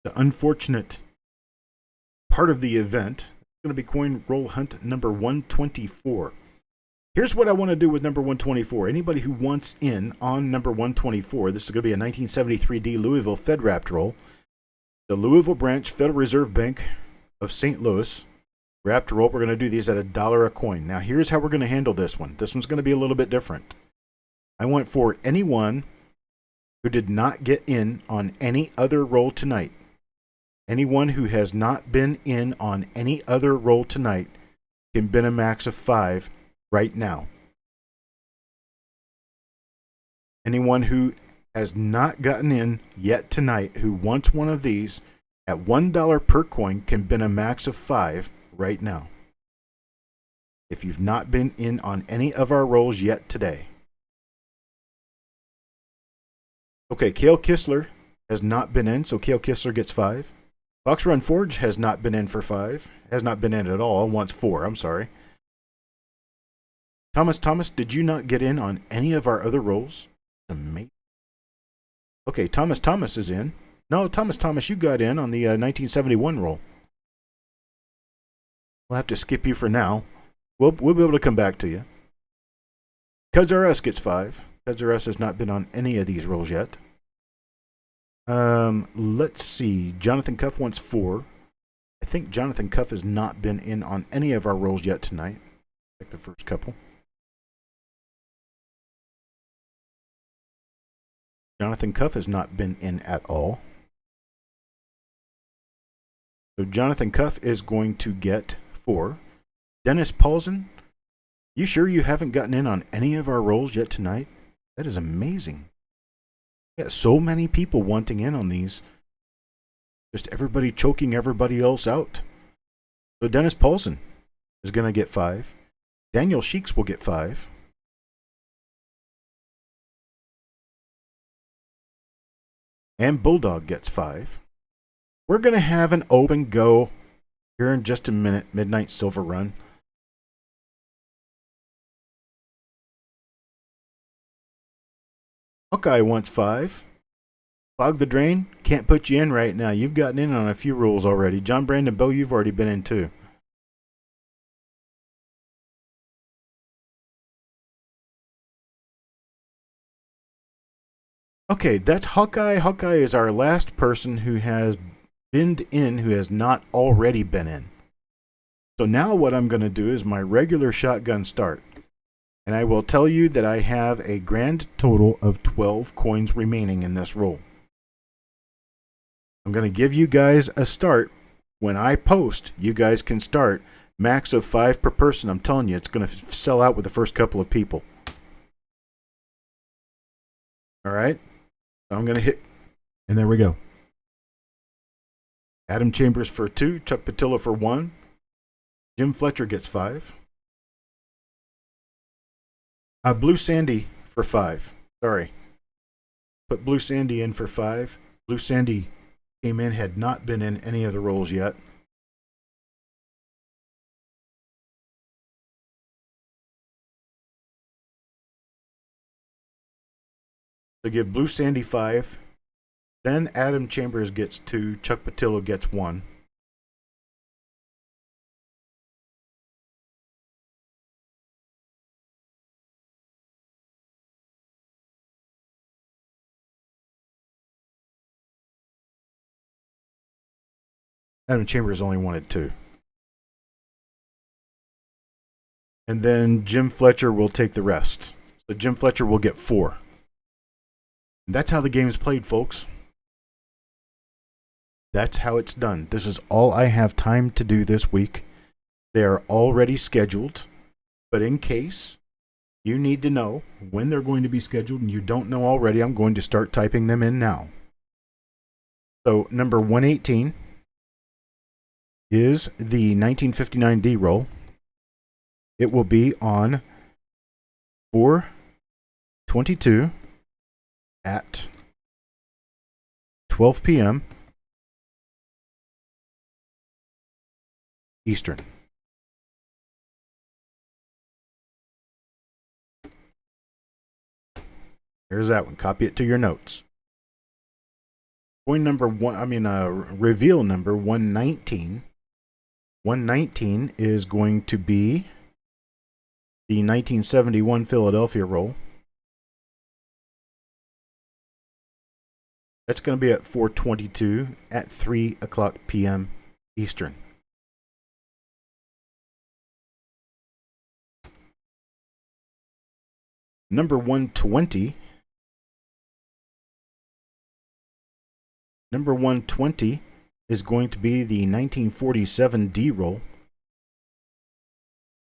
The unfortunate part of the event is going to be Coin Roll Hunt number 124. Here's what I want to do with number 124. Anybody who wants in on number 124, this is going to be a 1973D Louisville Fed wrapped roll. The Louisville branch Federal Reserve Bank of St. Louis wrapped roll. We're going to do these at $1 a coin. Now here's how we're going to handle this one. This one's going to be a little bit different. I want for anyone who did not get in on any other roll tonight, anyone who has not been in on any other roll tonight can bid a max of 5 right now. Anyone who has not gotten in yet tonight who wants one of these at $1 per coin can bid a max of 5 right now. If you've not been in on any of our rolls yet today. Okay, Cale Kistler has not been in, so Cale Kistler gets 5. Fox Run Forge has not been in for 5. Has not been in at all. Wants 4. I'm sorry. Thomas, did you not get in on any of our other rolls? Amazing. Okay, Thomas is in. No, Thomas, you got in on the 1971 roll. We'll have to skip you for now. We'll be able to come back to you. Cuz R Us gets 5. Cuz R Us has not been on any of these rolls yet. Let's see. Jonathan Cuff wants 4. I think Jonathan Cuff has not been in on any of our rolls yet tonight. Like the first couple. Jonathan Cuff has not been in at all. So Jonathan Cuff is going to get 4. Dennis Paulson, you sure you haven't gotten in on any of our rolls yet tonight? That is amazing. We got so many people wanting in on these. Just everybody choking everybody else out. So Dennis Paulson is going to get 5. Daniel Sheeks will get 5. And Bulldog gets 5. We're going to have an open go here in just a minute. Midnight Silver Run. Hawkeye wants 5. Fog the Drain, can't put you in right now. You've gotten in on a few rules already. John Brandon Bow, you've already been in too. Okay, that's Hawkeye. Hawkeye is our last person who has been in who has not already been in. So now what I'm going to do is my regular shotgun start. And I will tell you that I have a grand total of 12 coins remaining in this roll. I'm going to give you guys a start. When I post, you guys can start. Max of 5 per person. I'm telling you, it's going to sell out with the first couple of people. All right? I'm going to hit. And there we go. Adam Chambers for 2. Chuck Patilla for 1. Jim Fletcher gets 5. Blue Sandy for 5. Sorry. Put Blue Sandy in for 5. Blue Sandy came in, had not been in any of the rolls yet. So give Blue Sandy 5. Then Adam Chambers gets 2. Chuck Patillo gets 1. Adam Chambers only wanted 2. And then Jim Fletcher will take the rest. So Jim Fletcher will get 4. And that's how the game is played, folks. That's how it's done. This is all I have time to do this week. They are already scheduled. But in case you need to know when they're going to be scheduled and you don't know already, I'm going to start typing them in now. So number 118 is the 1959D roll. It will be on 4/22 at 12 p.m. Eastern. There's that one. Copy it to your notes. Coin number reveal number 119. 119 is going to be the 1971 Philadelphia roll. That's going to be at 4/22 at 3 o'clock p.m. Eastern. Number 120. Number 120 is going to be the 1947 D roll.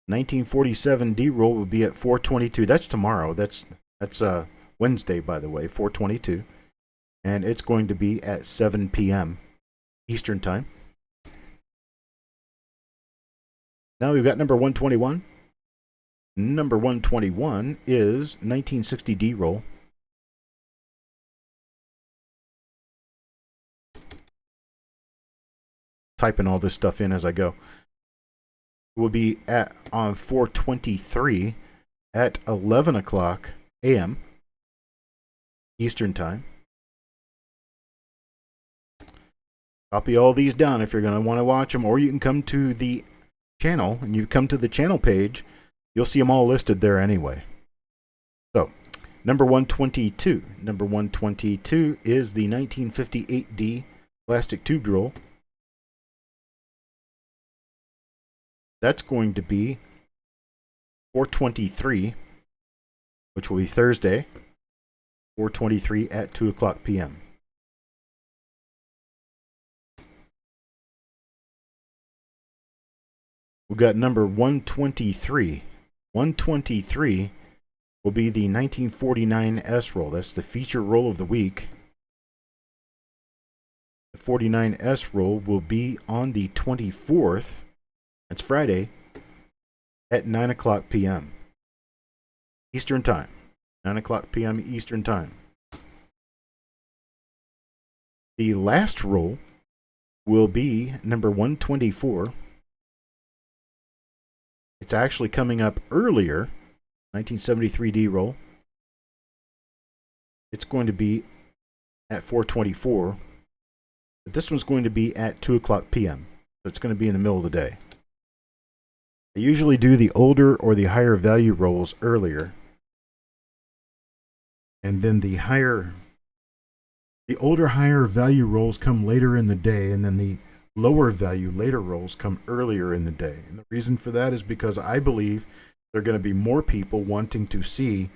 1947 D roll will be at 4/22. That's tomorrow. That's Wednesday, by the way, 4/22. And it's going to be at 7 p.m. Eastern Time. Now we've got number 121. Number 121 is 1960 D roll. Typing all this stuff in as I go. It will be on 4/23 at 11 o'clock a.m. Eastern Time. Copy all these down if you're going to want to watch them, or you can come to the channel, and you come to the channel page, you'll see them all listed there anyway. So, number 122. Number 122 is the 1958D plastic tube roll. That's going to be 423, which will be Thursday, 423 at 2 o'clock p.m. We've got number 123. 123 will be the 1949 S roll. That's the feature roll of the week. The 49 S roll will be on the 24th. That's Friday at 9 o'clock p.m. Eastern Time. 9 o'clock p.m. Eastern Time. The last roll will be number 124. It's actually coming up earlier, 1973D roll. It's going to be at 424, but this one's going to be at 2 o'clock p.m., so it's going to be in the middle of the day. I usually do the older or the higher value rolls earlier, and then the older, higher value rolls come later in the day, and then the lower value later rolls come earlier in the day. And the reason for that is because I believe there are going to be more people wanting to see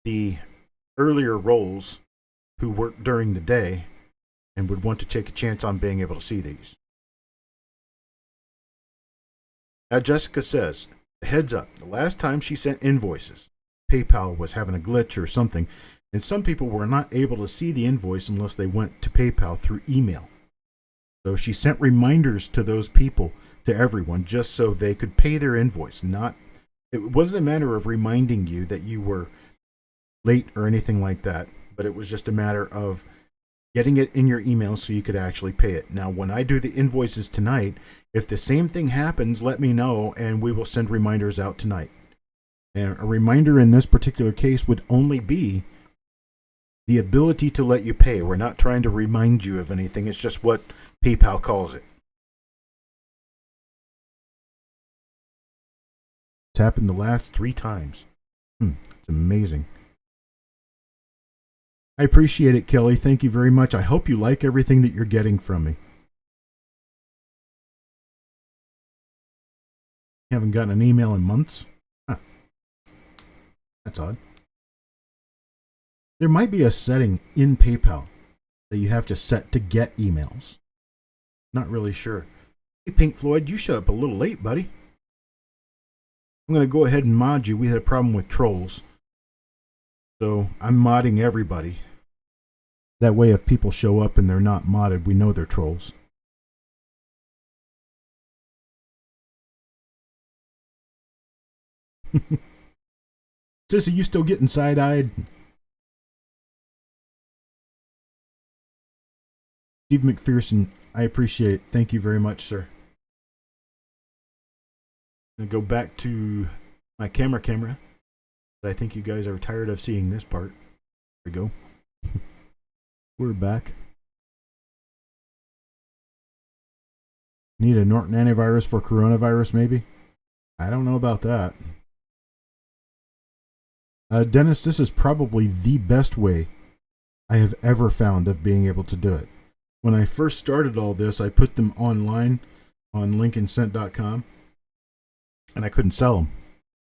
the earlier rolls who work during the day and would want to take a chance on being able to see these. Now Jessica says, heads up, the last time she sent invoices, PayPal was having a glitch or something, and some people were not able to see the invoice unless they went to PayPal through email. So she sent reminders to those people, to everyone, just so they could pay their invoice. It wasn't a matter of reminding you that you were late or anything like that, but it was just a matter of getting it in your email so you could actually pay it. Now, when I do the invoices tonight, if the same thing happens, let me know, and we will send reminders out tonight. And a reminder in this particular case would only be the ability to let you pay. We're not trying to remind you of anything. It's just what PayPal calls it. It's happened the last 3 times. It's amazing. I appreciate it, Kelly. Thank you very much. I hope you like everything that you're getting from me. You haven't gotten an email in months? Huh. That's odd. There might be a setting in PayPal that you have to set to get emails. Not really sure. Hey, Pink Floyd, you showed up a little late, buddy. I'm going to go ahead and mod you. We had a problem with trolls. So I'm modding everybody. That way, if people show up and they're not modded, we know they're trolls. Sissy, you still getting side-eyed? Steve McPherson, I appreciate it. Thank you very much, sir. I'm going to go back to my camera. I think you guys are tired of seeing this part. There we go. We're back. Need a Norton antivirus for coronavirus, maybe? I don't know about that. Dennis, this is probably the best way I have ever found of being able to do it. When I first started all this, I put them online on lincolncent.com, and I couldn't sell them.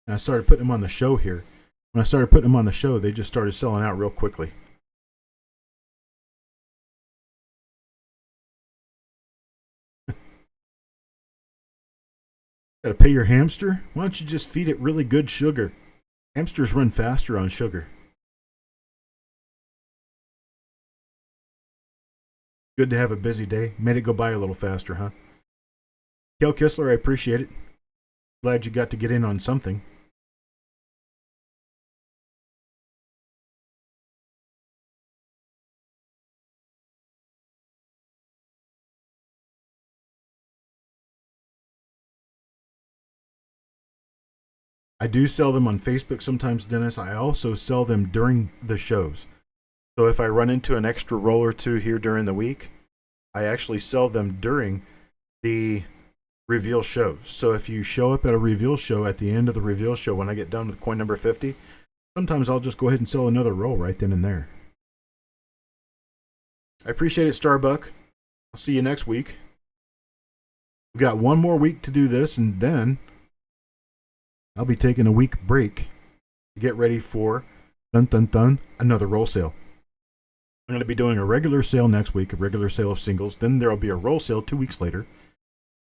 And I started putting them on the show here. When I started putting them on the show, they just started selling out real quickly. Got to pay your hamster? Why don't you just feed it really good sugar? Hamsters run faster on sugar. Good to have a busy day. Made it go by a little faster, huh? Kel Kistler, I appreciate it. Glad you got to get in on something. I do sell them on Facebook sometimes, Dennis. I also sell them during the shows. So if I run into an extra roll or two here during the week, I actually sell them during the reveal shows. So if you show up at a reveal show at the end of the reveal show, when I get done with coin number 50, sometimes I'll just go ahead and sell another roll right then and there. I appreciate it, Starbuck. I'll see you next week. We've got one more week to do this, and then I'll be taking a week break to get ready for another roll sale. I'm going to be doing a regular sale next week, a regular sale of singles. Then there will be a roll sale 2 weeks later.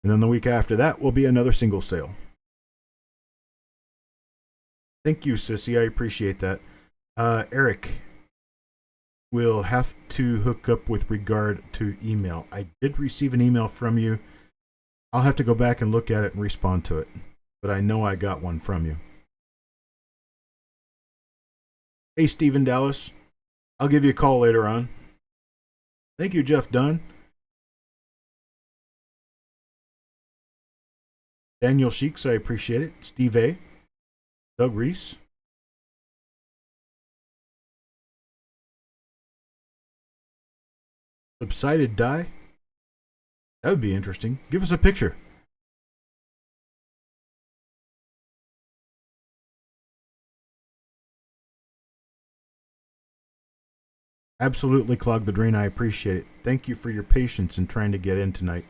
And then the week after that will be another single sale. Thank you, Sissy. I appreciate that. Eric, we'll have to hook up with regard to email. I did receive an email from you. I'll have to go back and look at it and respond to it. But I know I got one from you. Hey, Stephen Dallas. I'll give you a call later on. Thank you, Jeff Dunn. Daniel Sheeks, I appreciate it. Steve A. Doug Reese. Subsided die. That would be interesting. Give us a picture. Absolutely, Clog the Drain. I appreciate it. Thank you for your patience in trying to get in tonight.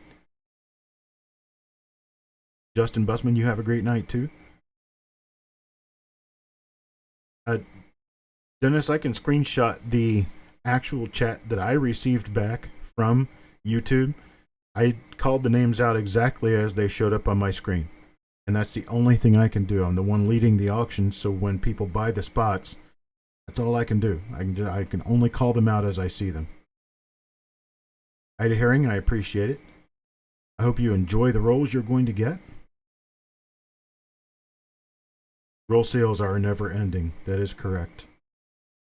Justin Bussman, you have a great night too. Dennis, I can screenshot the actual chat that I received back from YouTube. I called the names out exactly as they showed up on my screen. And that's the only thing I can do. I'm the one leading the auction, so when people buy the spots, that's all I can do. I can only call them out as I see them. Ida Herring, I appreciate it. I hope you enjoy the rolls you're going to get. Roll sales are never ending. That is correct.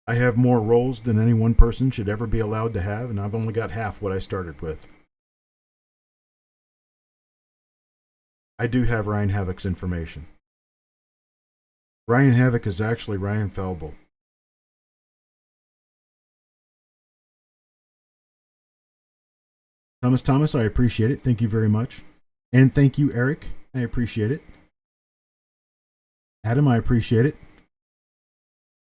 I have more rolls than any one person should ever be allowed to have, and I've only got half what I started with. I do have Ryan Havoc's information. Ryan Havoc is actually Ryan Falbo. Thomas, I appreciate it. Thank you very much. And thank you, Eric. I appreciate it. Adam, I appreciate it.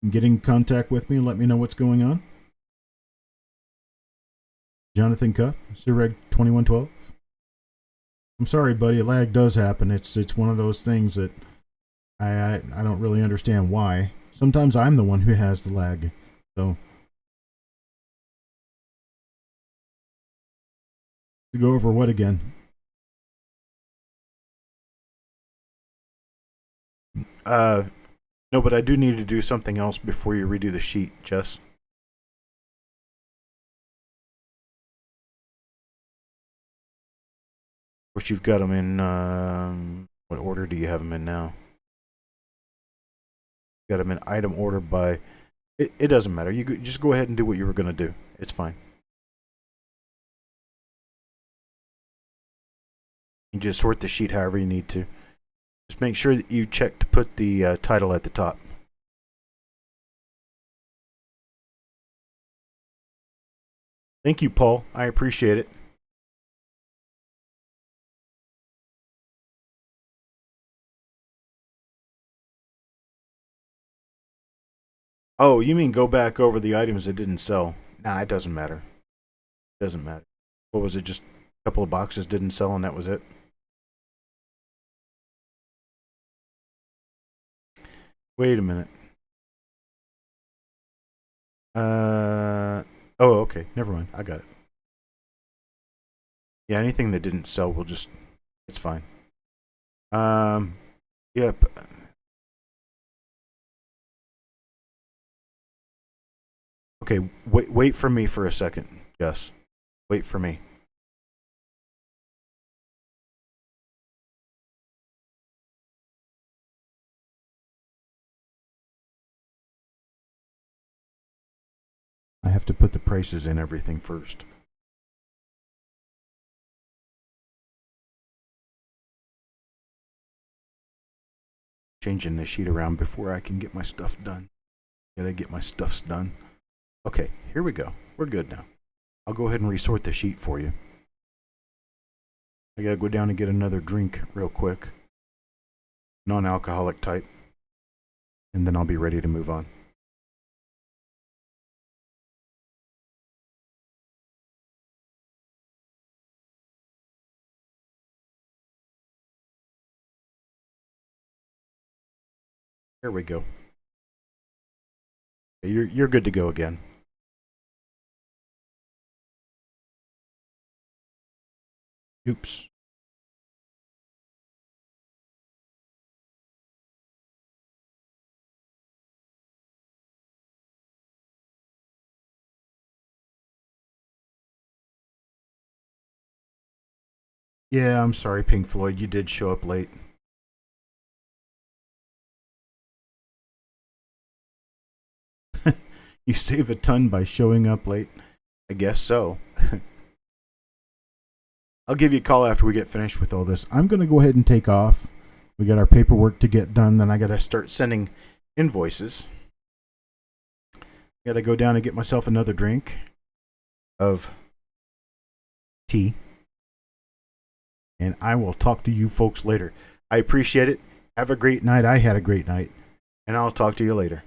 Get in contact with me and let me know what's going on. Jonathan Cuff, Surreg 2112. I'm sorry, buddy. A lag does happen. It's one of those things that I don't really understand why. Sometimes I'm the one who has the lag. So to go over what again? No, but I do need to do something else before you redo the sheet, Jess. Of course, you've got them in, what order do you have them in now? Got them in item order by, it doesn't matter. You just go ahead and do what you were going to do. It's fine. You just sort the sheet however you need to. Just make sure that you check to put the title at the top. Thank you, Paul. I appreciate it. Oh, you mean go back over the items that didn't sell? Nah, it doesn't matter. It doesn't matter. What was it? Just a couple of boxes didn't sell and that was it? Wait a minute. Oh, okay. Never mind. I got it. Yeah, anything that didn't sell will just, it's fine. Yep. Okay, wait for me for a second. Yes. Wait for me. I have to put the prices in everything first. Changing the sheet around before I can get my stuff done. Gotta get my stuffs done. Okay, here we go. We're good now. I'll go ahead and resort the sheet for you. I gotta go down and get another drink real quick. Non-alcoholic type. And then I'll be ready to move on. Here we go. You're good to go again. Oops. Yeah, I'm sorry, Pink Floyd. You did show up late. You save a ton by showing up late. I guess so. I'll give you a call after we get finished with all this. I'm going to go ahead and take off. We got our paperwork to get done. Then I got to start sending invoices. Got to go down and get myself another drink of tea. And I will talk to you folks later. I appreciate it. Have a great night. I had a great night. And I'll talk to you later.